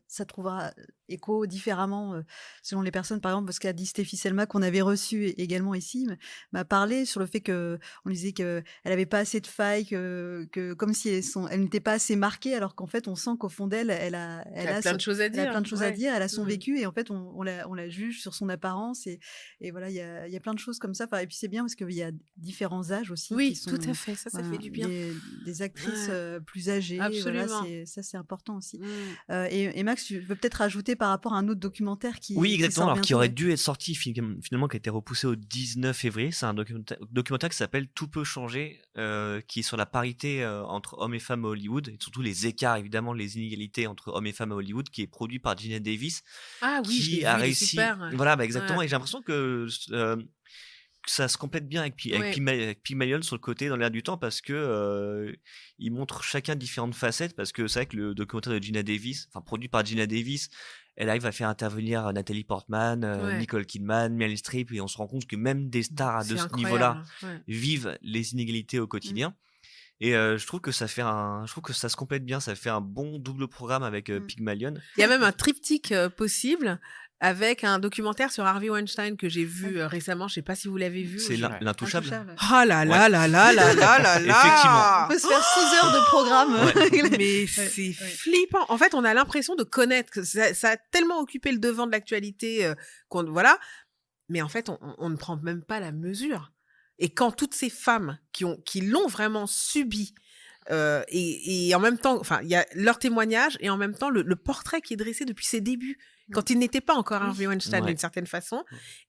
ça trouvera écho différemment selon les personnes. Par exemple, ce qu'a dit Stéphie Selma, qu'on avait reçu également ici, m'a parlé sur le fait qu'on disait qu'elle n'avait pas assez de failles, que comme si elle n'était pas assez marquée, alors qu'en fait, on sent qu'au fond d'elle, elle a plein de choses à dire. Elle a plein de choses à dire, elle a son vécu, et en fait, on la juge sur son apparence. Et voilà, il y a plein de choses comme ça. Enfin, et puis, c'est bien parce qu'il y a différents âges aussi. Oui, qui sont, tout à fait. Ça fait du bien. Des actrices plus âgées. Absolument. Voilà, ça, c'est important aussi. Et Max, tu veux peut-être rajouter par rapport à un autre documentaire qui Oui, exactement. qui Qui aurait dû être sorti finalement, qui a été repoussé au 19 février. C'est un documentaire qui s'appelle Tout peut changer, qui est sur la parité entre hommes et femmes à Hollywood, et surtout les écarts, évidemment, les inégalités entre hommes et femmes à Hollywood, qui est produit par Gina Davis. Ah oui, qui je a l'ai vu, réussi. super. Voilà, exactement. Et j'ai l'impression que ça se complète bien avec Pygmalion sur le côté, dans l'air du temps, parce que il montre chacun différentes facettes, parce que c'est vrai que le documentaire de Gina Davis, produit par Gina Davis, elle arrive à faire intervenir Nathalie Portman, Nicole Kidman, Meryl Streep, et on se rend compte que même des stars de ce niveau-là vivent les inégalités au quotidien. Et je trouve que ça se complète bien, ça fait un bon double programme avec Pygmalion. Il y a même un triptyque possible, avec un documentaire sur Harvey Weinstein que j'ai vu récemment. Je sais pas si vous l'avez vu. C'est l'Intouchable. Oh là là là là là là là. Effectivement. On peut se faire 6 heures de programme. Mais c'est flippant. En fait, on a l'impression de connaître, que ça a tellement occupé le devant de l'actualité voilà. Mais en fait, on ne prend même pas la mesure. Et quand toutes ces femmes qui l'ont vraiment subi, et en même temps, il y a leur témoignage, et en même temps le portrait qui est dressé depuis ses débuts, quand il n'était pas encore Harvey Weinstein d'une certaine façon,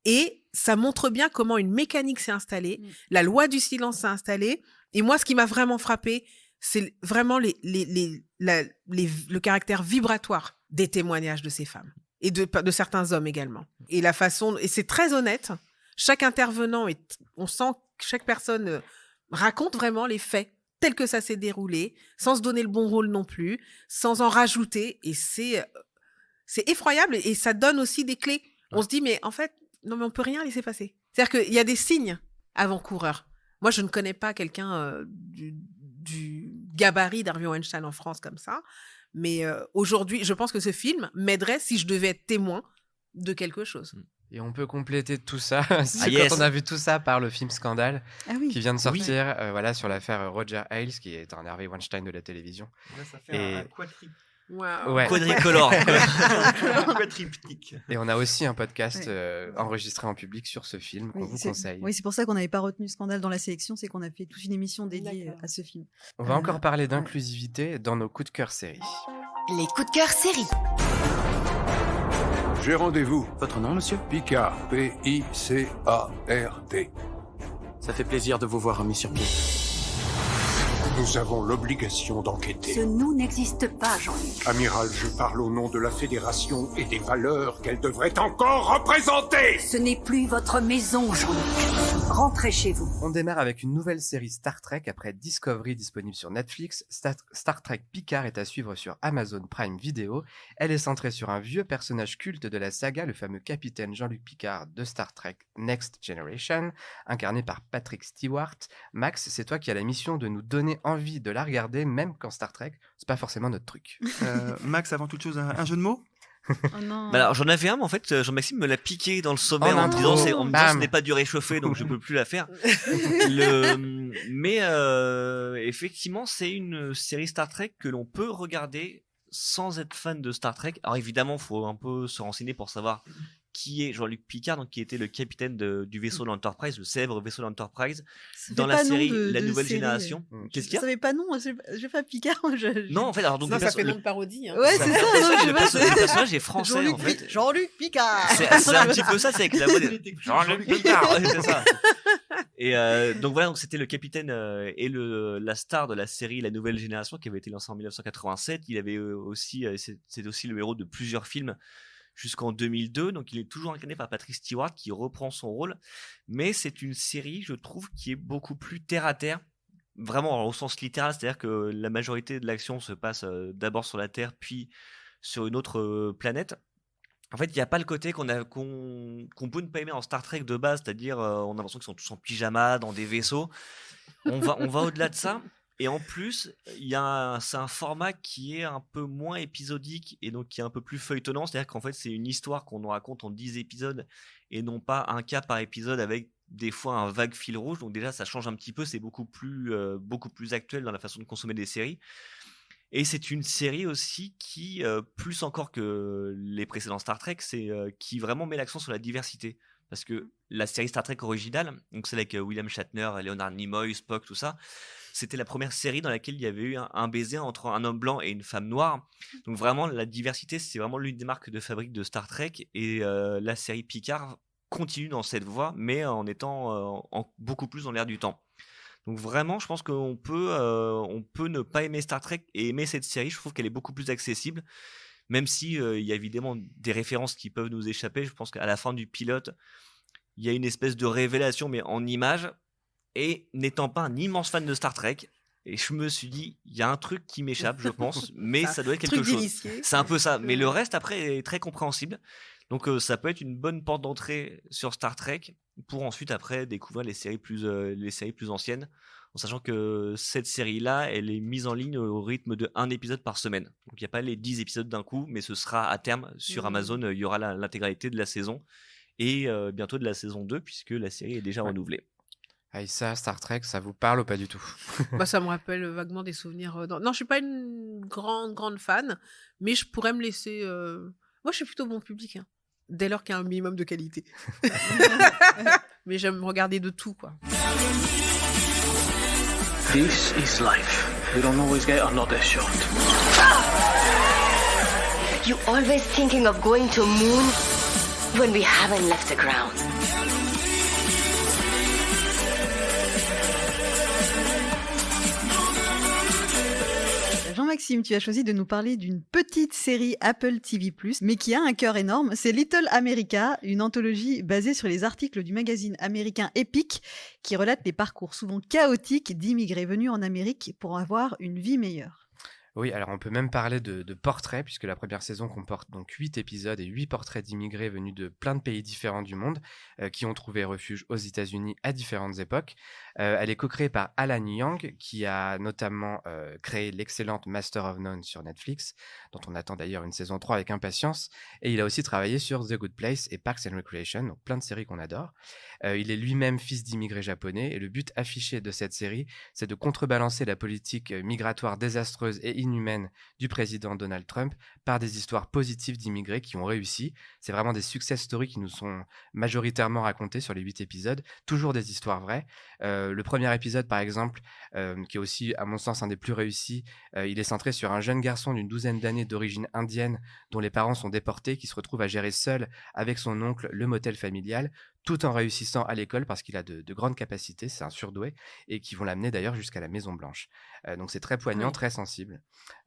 et ça montre bien comment une mécanique s'est installée, la loi du silence s'est installée. Et moi, ce qui m'a vraiment frappé, c'est vraiment le caractère vibratoire des témoignages de ces femmes, et de certains hommes également. Et la façon, et c'est très honnête. Chaque intervenant, on sent que chaque personne raconte vraiment les faits tels que ça s'est déroulé, sans se donner le bon rôle non plus, sans en rajouter. Et c'est effroyable, et ça donne aussi des clés. On se dit, mais en fait, non, mais on peut rien laisser passer. C'est-à-dire qu'il y a des signes avant-coureurs. Moi, je ne connais pas quelqu'un du gabarit d'Harvey Weinstein en France comme ça. Mais aujourd'hui, je pense que ce film m'aiderait si je devais être témoin de quelque chose. Et on peut compléter tout ça, quand on a vu tout ça, par le film Scandale, qui vient de sortir sur l'affaire Roger Ailes, qui est un Harvey Weinstein de la télévision. Là, ça fait un quadricolore. Quadriptyque. Et on a aussi un podcast enregistré en public sur ce film qu'on vous conseille. Oui, c'est pour ça qu'on n'avait pas retenu Scandale dans la sélection, c'est qu'on a fait toute une émission dédiée à ce film. On va encore parler d'inclusivité dans nos coups de cœur séries. Les coups de cœur séries. J'ai rendez-vous. Votre nom, monsieur? Picard. P-I-C-A-R-D. Ça fait plaisir de vous voir remis sur pied. Nous avons l'obligation d'enquêter. Ce nous n'existe pas, Jean-Luc. Amiral, je parle au nom de la Fédération et des valeurs qu'elle devrait encore représenter. Ce n'est plus votre maison, Jean-Luc. Rentrez chez vous. On démarre avec une nouvelle série Star Trek après Discovery disponible sur Netflix. Star Trek Picard est à suivre sur Amazon Prime Video. Elle est centrée sur un vieux personnage culte de la saga, le fameux capitaine Jean-Luc Picard de Star Trek Next Generation, incarné par Patrick Stewart. Max, c'est toi qui as la mission de nous donner envie de la regarder, même quand Star Trek, c'est pas forcément notre truc. Max, avant toute chose, un jeu de mots? Oh non. Bah alors j'en avais un, mais en fait Jean-Maxime me l'a piqué dans le sommaire En en me disant, intro. en me disant ce Bam. n'est pas du réchauffé, donc je peux plus la faire. Mais effectivement, c'est une série Star Trek que l'on peut regarder sans être fan de Star Trek. Alors évidemment, faut un peu se renseigner pour savoir qui est Jean-Luc Picard, donc qui était le capitaine du vaisseau de l'Enterprise, le célèbre vaisseau de l'Enterprise, Ça dans fait la pas nom série de- La de Nouvelle série. Génération. Qu'est-ce qu'il y a? Ça fait pas nom, j'ai pas Picard. Non, en fait, alors donc Non, le ça perso- fait nom le- de parodie. Hein. Ouais, ça c'est fait ça. un personnage- non, je le sais pas, perso- le personnage est français en fait. Jean-Luc Picard. C'est un petit peu ça, c'est avec la voix de Jean-Luc Picard, ouais, c'est ça. Et donc voilà, donc c'était le capitaine et la star de la série La Nouvelle Génération qui avait été lancée en 1987. Il avait aussi, c'est aussi le héros de plusieurs films jusqu'en 2002. Donc il est toujours incarné par Patrick Stewart qui reprend son rôle. Mais c'est une série, je trouve, qui est beaucoup plus terre à terre. Vraiment au sens littéral, c'est-à-dire que la majorité de l'action se passe d'abord sur la Terre, puis sur une autre planète. En fait, il n'y a pas le côté qu'on peut ne pas aimer en Star Trek de base, c'est-à-dire on a l'impression qu'ils sont tous en pyjama dans des vaisseaux. On va au-delà de ça. Et en plus, c'est un format qui est un peu moins épisodique et donc qui est un peu plus feuilletonnant. C'est-à-dire qu'en fait, c'est une histoire qu'on nous raconte en 10 épisodes et non pas un cas par épisode avec des fois un vague fil rouge. Donc déjà, ça change un petit peu. C'est beaucoup plus actuel dans la façon de consommer des séries. Et c'est une série aussi qui, plus encore que les précédents Star Trek, qui vraiment met l'accent sur la diversité. Parce que la série Star Trek originale, donc celle avec William Shatner, Leonard Nimoy, Spock, tout ça, c'était la première série dans laquelle il y avait eu un baiser entre un homme blanc et une femme noire. Donc vraiment, la diversité, c'est vraiment l'une des marques de fabrique de Star Trek. Et la série Picard continue dans cette voie, mais en étant beaucoup plus dans l'air du temps. Donc vraiment, je pense qu'on peut ne pas aimer Star Trek et aimer cette série. Je trouve qu'elle est beaucoup plus accessible, même si il y a évidemment des références qui peuvent nous échapper. Je pense qu'à la fin du pilote, il y a une espèce de révélation, mais en images. Et n'étant pas un immense fan de Star Trek, et je me suis dit, il y a un truc qui m'échappe, je pense, mais ça doit être quelque truc chose. d'initié. C'est un peu ça. Mais le reste, après, est très compréhensible. Donc ça peut être une bonne porte d'entrée sur Star Trek pour ensuite après découvrir les séries plus anciennes, en sachant que cette série-là, elle est mise en ligne au rythme de 1 épisode par semaine. Donc il n'y a pas les 10 épisodes d'un coup, mais ce sera à terme sur Amazon, il y aura l'intégralité de la saison et bientôt de la saison 2 puisque la série est déjà renouvelée. Aïssa, Star Trek, ça vous parle ou pas du tout? Bah, ça me rappelle vaguement des souvenirs. Non, je suis pas une grande fan, mais je pourrais me laisser. Moi, je suis plutôt bon public, hein, dès lors qu'il y a un minimum de qualité. Mais j'aime regarder de tout, quoi. This is life. You don't always get another shot. You always thinking of going to moon when we haven't left the ground. Jean-Maxime, tu as choisi de nous parler d'une petite série Apple TV+, mais qui a un cœur énorme. C'est Little America, une anthologie basée sur les articles du magazine américain Epic, qui relate les parcours souvent chaotiques d'immigrés venus en Amérique pour avoir une vie meilleure. Oui, alors on peut même parler de portraits, puisque la première saison comporte donc 8 épisodes et 8 portraits d'immigrés venus de plein de pays différents du monde, qui ont trouvé refuge aux États-Unis à différentes époques. Elle est co-créée par Alan Young, qui a notamment créé l'excellente Master of None sur Netflix, dont on attend d'ailleurs une saison 3 avec impatience, et il a aussi travaillé sur The Good Place et Parks and Recreation, donc plein de séries qu'on adore. Il est lui-même fils d'immigrés japonais, et le but affiché de cette série, c'est de contrebalancer la politique migratoire désastreuse et inhumaine du président Donald Trump par des histoires positives d'immigrés qui ont réussi. C'est vraiment des success stories qui nous sont majoritairement racontées sur les 8 épisodes, toujours des histoires vraies. Le premier épisode, par exemple, qui est aussi, à mon sens, un des plus réussis, il est centré sur un jeune garçon d'une 12aine d'années d'origine indienne dont les parents sont déportés, qui se retrouve à gérer seul avec son oncle le motel familial, tout en réussissant à l'école parce qu'il a de grandes capacités, c'est un surdoué, et qui vont l'amener d'ailleurs jusqu'à la Maison Blanche. Donc c'est très poignant, très sensible.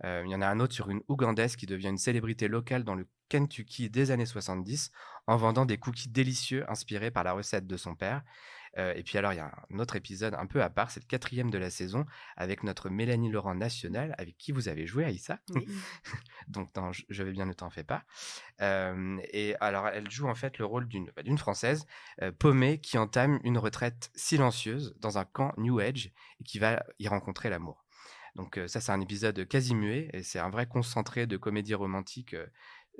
Il y en a un autre sur une Ougandaise qui devient une célébrité locale dans le Kentucky des années 70 en vendant des cookies délicieux inspirés par la recette de son père. Et puis alors il y a un autre épisode un peu à part, c'est le 4e de la saison avec notre Mélanie Laurent nationale avec qui vous avez joué, Aïssa. Oui. Donc non, je vais bien, ne t'en fais pas. Et alors elle joue en fait le rôle d'une Française paumée qui entame une retraite silencieuse dans un camp New Age et qui va y rencontrer l'amour. Donc ça c'est un épisode quasi muet et c'est un vrai concentré de comédie romantique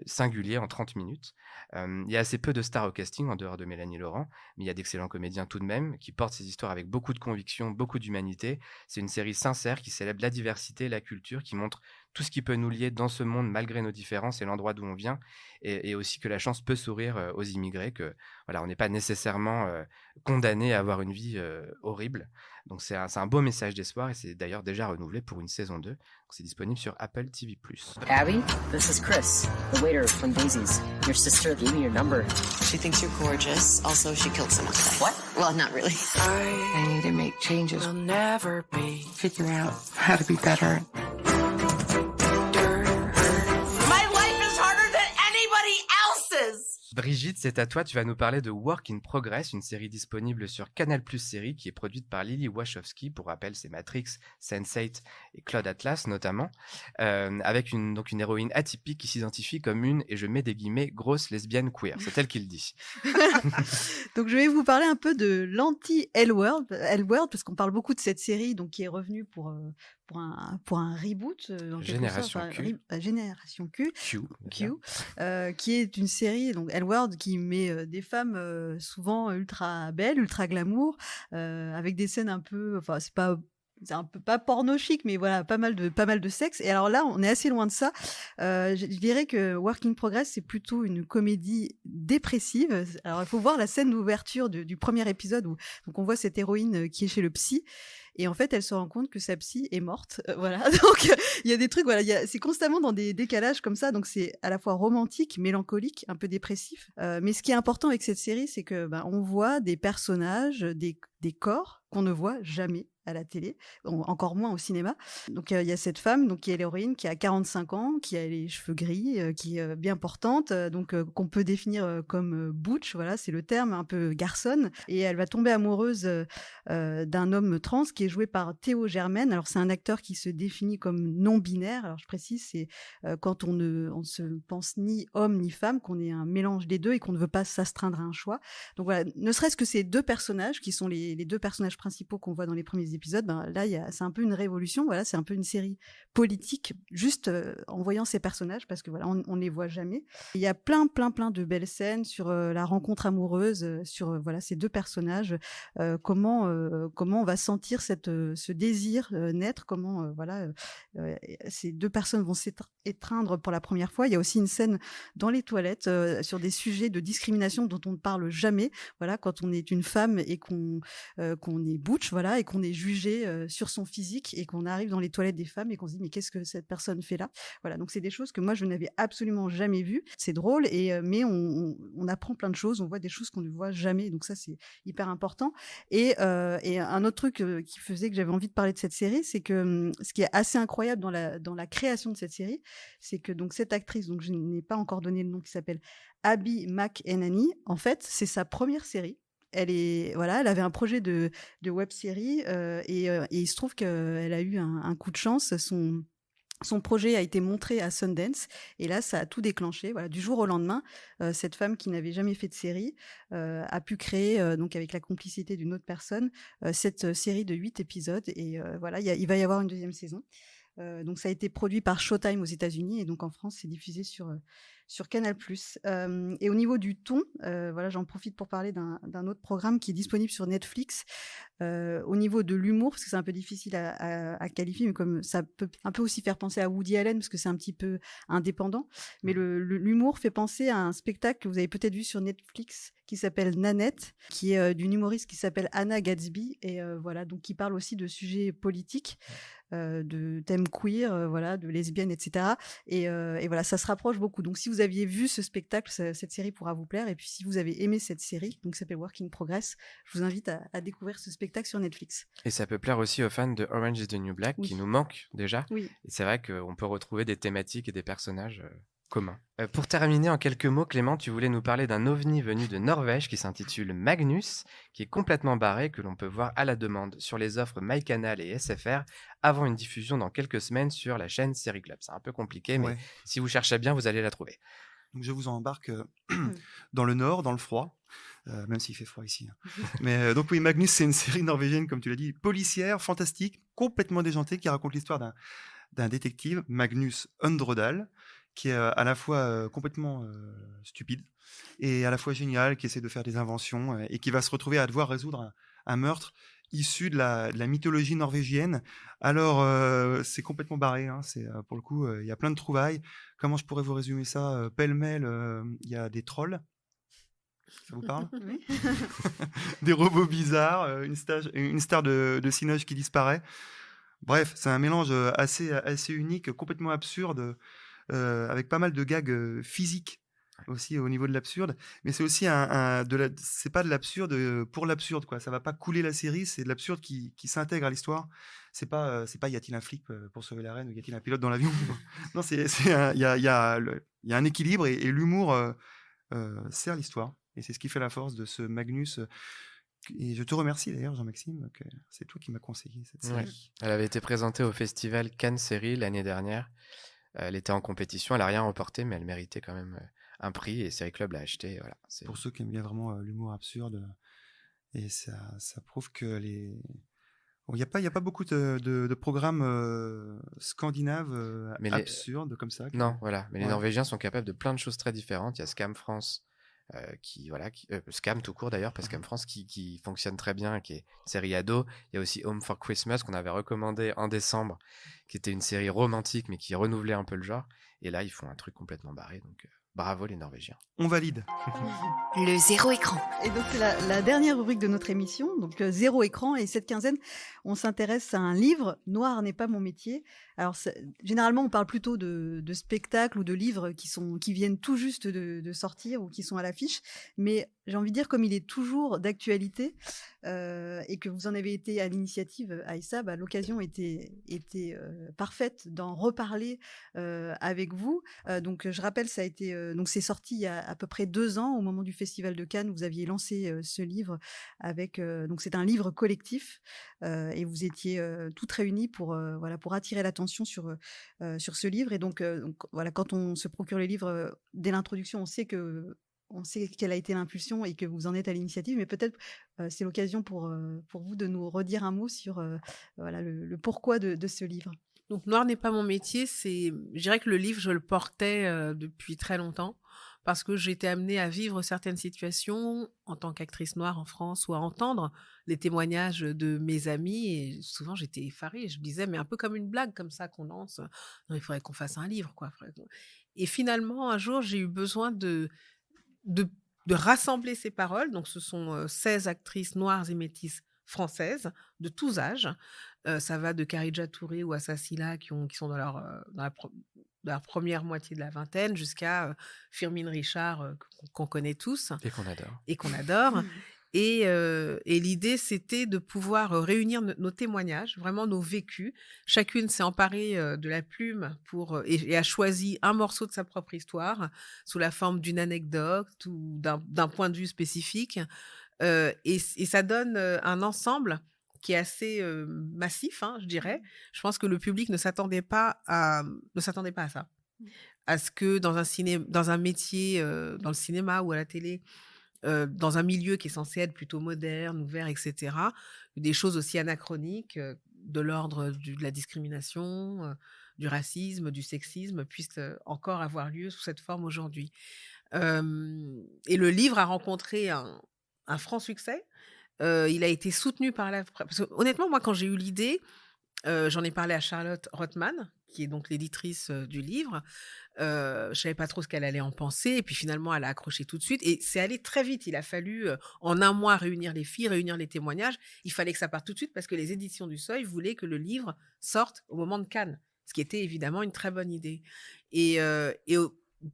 singulier en 30 minutes. Il y a assez peu de stars au casting en dehors de Mélanie Laurent, mais il y a d'excellents comédiens tout de même qui portent ces histoires avec beaucoup de conviction, beaucoup d'humanité. C'est une série sincère qui célèbre la diversité, la culture, qui montre tout ce qui peut nous lier dans ce monde malgré nos différences et l'endroit d'où on vient, et aussi que la chance peut sourire aux immigrés, que voilà, on n'est pas nécessairement condamné à avoir une vie horrible. Donc c'est un beau message d'espoir et c'est d'ailleurs déjà renouvelé pour une saison 2. Donc c'est disponible sur Apple TV+. Abby, this is Chris, the waiter from Daisy's. Your sister gave me your number. She thinks you're gorgeous. Also, she killed someone today. What? Well, not really. I need to make changes. We'll never be. Figure out how to be better. My life is harder than anybody else's! Brigitte, c'est à toi, tu vas nous parler de Work in Progress, une série disponible sur Canal+ Série qui est produite par Lily Wachowski. Pour rappel, c'est Matrix, Sense8 et Cloud Atlas notamment, avec une héroïne atypique qui s'identifie comme une, et je mets des guillemets, grosse lesbienne queer. C'est elle qui le dit. Donc je vais vous parler un peu de l'anti-L-World, parce qu'on parle beaucoup de cette série donc qui est revenue pour un reboot. Génération Q. Génération Q. Q. Qui est une série, donc L-World, qui met des femmes souvent ultra belles, ultra glamour, avec des scènes un peu, enfin c'est un peu pas porno chic, mais voilà, pas mal de sexe. Et alors là, on est assez loin de ça. Je dirais que Work in Progress, c'est plutôt une comédie dépressive. Alors il faut voir la scène d'ouverture du premier épisode où donc on voit cette héroïne qui est chez le psy. Et en fait, elle se rend compte que sa psy est morte. Voilà. Donc, il y a des trucs, voilà, c'est constamment dans des décalages comme ça. Donc, c'est à la fois romantique, mélancolique, un peu dépressif. Mais ce qui est important avec cette série, c'est que, on voit des personnages, des corps qu'on ne voit jamais à la télé, encore moins au cinéma. Donc, il y a cette femme, donc, qui est l'héroïne, qui a 45 ans, qui a les cheveux gris, qui est bien portante, donc, qu'on peut définir comme butch. Voilà, c'est le terme un peu garçonne. Et elle va tomber amoureuse d'un homme trans qui est joué par Théo Germaine. Alors c'est un acteur qui se définit comme non-binaire. Alors je précise, c'est quand on se pense ni homme ni femme, qu'on est un mélange des deux et qu'on ne veut pas s'astreindre à un choix. Donc voilà, ne serait-ce que ces deux personnages qui sont les deux personnages principaux qu'on voit dans les premiers épisodes, là c'est un peu une révolution. Voilà, c'est un peu une série politique juste en voyant ces personnages, parce que voilà, on les voit jamais. Il y a plein de belles scènes sur la rencontre amoureuse, sur voilà ces deux personnages, comment on va sentir ce désir naître, comment ces deux personnes vont s'étreindre pour la première fois. Il y a aussi une scène dans les toilettes sur des sujets de discrimination dont on ne parle jamais. Voilà, quand on est une femme et qu'on est butch, voilà, et qu'on est jugé sur son physique et qu'on arrive dans les toilettes des femmes et qu'on se dit mais qu'est-ce que cette personne fait là? Voilà, donc c'est des choses que moi je n'avais absolument jamais vues. C'est drôle mais on apprend plein de choses, on voit des choses qu'on ne voit jamais. Donc ça c'est hyper important. Et un autre truc qui faisait que j'avais envie de parler de cette série, c'est que ce qui est assez incroyable dans la création de cette série, c'est que donc cette actrice, donc je n'ai pas encore donné le nom, qui s'appelle Abby McEnany, en fait c'est sa première série. Elle avait un projet de web-série et il se trouve qu'elle a eu un coup de chance. Son projet a été montré à Sundance et là, ça a tout déclenché. Voilà, du jour au lendemain, cette femme qui n'avait jamais fait de série a pu créer, donc avec la complicité d'une autre personne, cette série de 8 épisodes. Et voilà, il va y avoir une deuxième saison. Donc ça a été produit par Showtime aux États-Unis et donc en France, c'est diffusé sur Canal+. Et au niveau du ton, voilà, j'en profite pour parler d'un autre programme qui est disponible sur Netflix. Au niveau de l'humour, parce que c'est un peu difficile à qualifier, mais comme ça peut un peu aussi faire penser à Woody Allen, parce que c'est un petit peu indépendant. Mais l'humour fait penser à un spectacle que vous avez peut-être vu sur Netflix qui s'appelle Nanette, qui est d'une humoriste qui s'appelle Anna Gatsby, et voilà, donc qui parle aussi de sujets politiques, de thèmes queer, voilà, de lesbiennes, etc. Et voilà, ça se rapproche beaucoup. Donc si vous aviez vu ce spectacle, cette série pourra vous plaire. Et puis si vous avez aimé cette série, donc qui s'appelle Work in Progress, je vous invite à découvrir ce spectacle sur Netflix. Et ça peut plaire aussi aux fans de Orange is the New Black, qui nous manquent déjà. Oui. Et c'est vrai qu'on peut retrouver des thématiques et des personnages communs. Pour terminer, en quelques mots, Clément, tu voulais nous parler d'un ovni venu de Norvège qui s'intitule Magnus, qui est complètement barré, que l'on peut voir à la demande sur les offres MyCanal et SFR avant une diffusion dans quelques semaines sur la chaîne Série Club. C'est un peu compliqué, mais si vous cherchez bien, vous allez la trouver. Donc je vous embarque dans le nord, dans le froid, même s'il fait froid ici. Mais donc oui, Magnus, c'est une série norvégienne, comme tu l'as dit, policière, fantastique, complètement déjantée, qui raconte l'histoire d'un détective, Magnus Undrodal, qui est à la fois complètement stupide et à la fois génial, qui essaie de faire des inventions et qui va se retrouver à devoir résoudre un meurtre issu de la mythologie norvégienne. Alors, c'est complètement barré, hein, pour le coup, il y a plein de trouvailles. Comment je pourrais vous résumer ça? Pêle-mêle, il y a des trolls. Ça vous parle? Oui. Des robots bizarres, une star de Cinoche qui disparaît. Bref, c'est un mélange assez unique, complètement absurde, avec pas mal de gags physiques aussi au niveau de l'absurde. Mais c'est aussi c'est pas de l'absurde pour l'absurde, quoi. Ça va pas couler la série, c'est de l'absurde qui s'intègre à l'histoire. C'est pas y a-t-il un flic pour sauver la reine ou y a-t-il un pilote dans l'avion? Non, il y a un équilibre et l'humour sert l'histoire. Et c'est ce qui fait la force de ce Magnus. Et je te remercie d'ailleurs, Jean-Maxime, que c'est toi qui m'as conseillé cette série. Ouais. Elle avait été présentée au festival Cannes Série l'année dernière. Elle était en compétition, elle n'a rien remporté, mais elle méritait quand même un prix et Série Club l'a acheté. Voilà, pour ceux qui aiment bien vraiment l'humour absurde. Et ça prouve que il n'y a pas beaucoup de programmes scandinaves absurdes comme ça. Non, voilà. Mais les Norvégiens sont capables de plein de choses très différentes. Il y a Scam France. Scam tout court d'ailleurs, parce Scam France qui fonctionne très bien, qui est une série ado. Il y a aussi Home for Christmas qu'on avait recommandé en décembre, qui était une série romantique mais qui renouvelait un peu le genre. Et là, ils font un truc complètement barré, donc bravo les Norvégiens. On valide. Le zéro écran. Et donc c'est la dernière rubrique de notre émission, donc zéro écran. Et cette quinzaine, on s'intéresse à un livre, Noir n'est pas mon métier. Alors généralement, on parle plutôt de spectacles ou de livres qui viennent tout juste de sortir ou qui sont à l'affiche. Mais j'ai envie de dire, comme il est toujours d'actualité et que vous en avez été à l'initiative, Aïssa, l'occasion était parfaite d'en reparler avec vous. Donc je rappelle, ça a été donc c'est sorti il y a à peu près 2 ans au moment du Festival de Cannes. Vous aviez lancé ce livre avec donc c'est un livre collectif et vous étiez toutes réunies pour attirer l'attention sur ce livre. Et donc voilà, quand on se procure le livre dès l'introduction, on sait quelle a été l'impulsion et que vous en êtes à l'initiative, mais peut-être c'est l'occasion pour vous de nous redire un mot sur le pourquoi de ce livre. Donc Noir n'est pas mon métier, je dirais que le livre, je le portais depuis très longtemps parce que j'étais amenée à vivre certaines situations en tant qu'actrice noire en France ou à entendre les témoignages de mes amis et souvent j'étais effarée, je me disais mais un peu comme une blague comme ça qu'on lance, non il faudrait qu'on fasse un livre quoi. Et finalement un jour j'ai eu besoin de rassembler ces paroles, donc ce sont 16 actrices noires et métisses françaises de tous âges. Ça va de Kharidja Touré ou Assa Silla qui sont dans la première moitié de la vingtaine jusqu'à Firmin Richard qu'on connaît tous. Et qu'on adore. Et l'idée, c'était de pouvoir réunir nos témoignages, vraiment nos vécus. Chacune s'est emparée de la plume et a choisi un morceau de sa propre histoire sous la forme d'une anecdote ou d'un point de vue spécifique. Et ça donne un ensemble qui est assez massif, je dirais. Je pense que le public ne s'attendait pas à ça. À ce que dans un métier, dans le cinéma ou à la télé, dans un milieu qui est censé être plutôt moderne, ouvert, etc., des choses aussi anachroniques de l'ordre de la discrimination, du racisme, du sexisme puissent encore avoir lieu sous cette forme aujourd'hui. Et le livre a rencontré un franc succès. Il a été soutenu par la presse. Parce que, honnêtement, moi, quand j'ai eu l'idée, j'en ai parlé à Charlotte Rothman, qui est donc l'éditrice du livre. Je savais pas trop ce qu'elle allait en penser. Et puis finalement, elle a accroché tout de suite. Et c'est allé très vite. Il a fallu, en un mois, réunir les filles, réunir les témoignages. Il fallait que ça parte tout de suite parce que les éditions du Seuil voulaient que le livre sorte au moment de Cannes. Ce qui était évidemment une très bonne idée. Et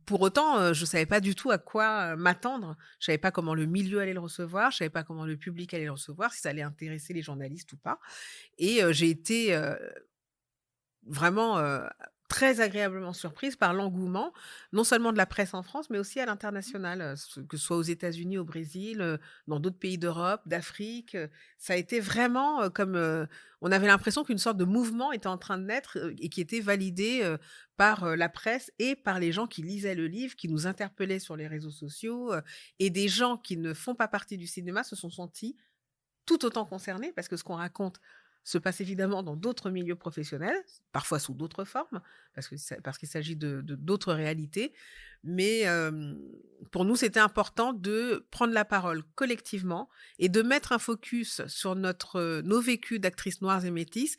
pour autant, je savais pas du tout à quoi m'attendre. Je savais pas comment le milieu allait le recevoir. Je savais pas comment le public allait le recevoir, si ça allait intéresser les journalistes ou pas. Et j'ai été vraiment très agréablement surprise par l'engouement, non seulement de la presse en France, mais aussi à l'international, que ce soit aux États-Unis, au Brésil, dans d'autres pays d'Europe, d'Afrique. Ça a été vraiment comme... on avait l'impression qu'une sorte de mouvement était en train de naître et qui était validé par la presse et par les gens qui lisaient le livre, qui nous interpellaient sur les réseaux sociaux. Et des gens qui ne font pas partie du cinéma se sont sentis tout autant concernés, parce que ce qu'on raconte, se passe évidemment dans d'autres milieux professionnels, parfois sous d'autres formes, parce qu'il s'agit de d'autres réalités. Mais pour nous, c'était important de prendre la parole collectivement et de mettre un focus sur nos vécus d'actrices noires et métisses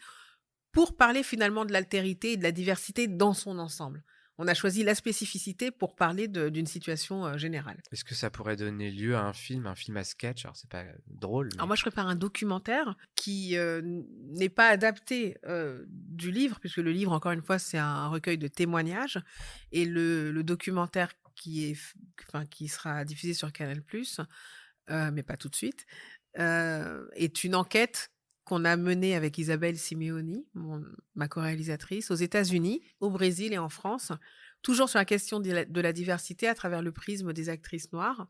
pour parler finalement de l'altérité et de la diversité dans son ensemble. On a choisi la spécificité pour parler d'une situation générale. Est-ce que ça pourrait donner lieu à un film à sketch? Alors, c'est pas drôle. Mais... Alors moi, je prépare un documentaire qui n'est pas adapté du livre, puisque le livre, encore une fois, c'est un recueil de témoignages. Et le documentaire qui sera diffusé sur Canal+, mais pas tout de suite, est une enquête qu'on a menée avec Isabelle Simeoni, ma co-réalisatrice, aux États-Unis, au Brésil et en France, toujours sur la question de la diversité à travers le prisme des actrices noires.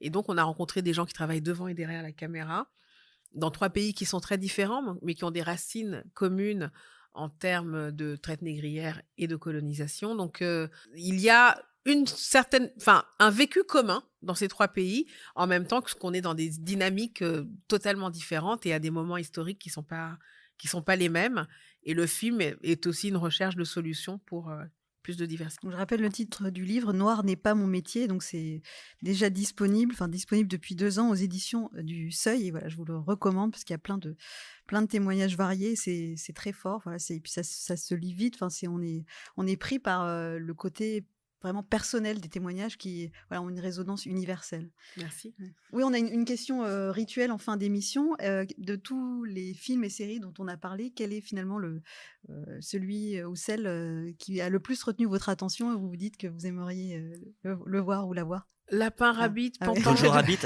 Et donc, on a rencontré des gens qui travaillent devant et derrière la caméra, dans 3 pays qui sont très différents, mais qui ont des racines communes en termes de traite négrière et de colonisation. Donc, il y a un vécu commun dans ces 3 pays, en même temps qu'on est dans des dynamiques totalement différentes et à des moments historiques qui sont pas les mêmes. Et le film est aussi une recherche de solutions pour plus de diversité. Je rappelle le titre du livre, Noir n'est pas mon métier, donc c'est déjà disponible depuis 2 ans aux éditions du Seuil. Et voilà, je vous le recommande parce qu'il y a plein de témoignages variés, c'est très fort. Voilà, et puis ça se lit vite. Enfin, on est pris par le côté vraiment personnel des témoignages qui ont une résonance universelle. Merci. Oui, on a une question rituelle en fin d'émission. De tous les films et séries dont on a parlé, quel est finalement celui ou celle qui a le plus retenu votre attention et vous vous dites que vous aimeriez le voir ou la voir? Lapin, Rabbit, Pampan. Jojo Rabbit.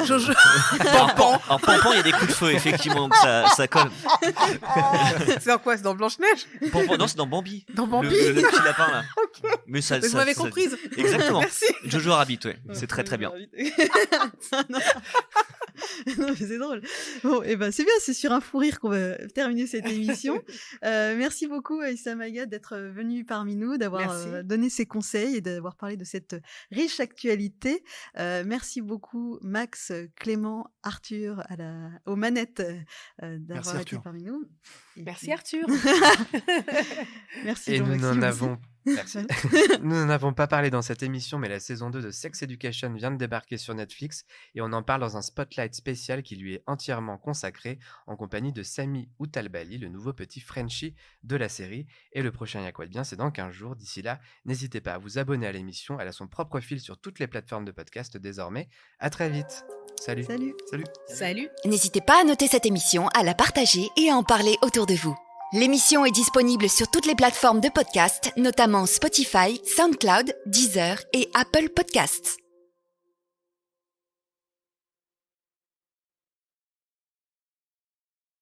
Jojo. Pampan. Alors Pampan, il y a des coups de feu, effectivement, donc ça colle. C'est dans quoi? C'est dans Blanche-Neige? Pampan, non, c'est dans Bambi. Dans Bambi. Le petit lapin, là. Okay. Mais vous m'avez comprise. Exactement. Merci. Jojo Rabbit, ouais. C'est très très bien. Non, mais c'est drôle. Bon, et ben c'est bien, c'est sur un fou rire qu'on va terminer cette émission. Merci beaucoup Aïssa Maga d'être venue parmi nous, d'avoir donné ses conseils et d'avoir parlé de cette riche actualité. Merci beaucoup Max, Clément, Arthur aux manettes d'avoir été parmi nous. Merci Arthur. Merci. Et nous n'en avons Nous n'en avons pas parlé dans cette émission, mais la saison 2 de Sex Education vient de débarquer sur Netflix et on en parle dans un spotlight spécial qui lui est entièrement consacré en compagnie de Sami Outalbali, le nouveau petit Frenchie de la série. Et le prochain Y'a quoi de bien, c'est dans 15 jours. D'ici là, n'hésitez pas à vous abonner à l'émission. Elle a son propre fil sur toutes les plateformes de podcast désormais. À très vite. Salut. Salut. N'hésitez pas à noter cette émission, à la partager et à en parler autour de vous. L'émission est disponible sur toutes les plateformes de podcast, notamment Spotify, SoundCloud, Deezer et Apple Podcasts.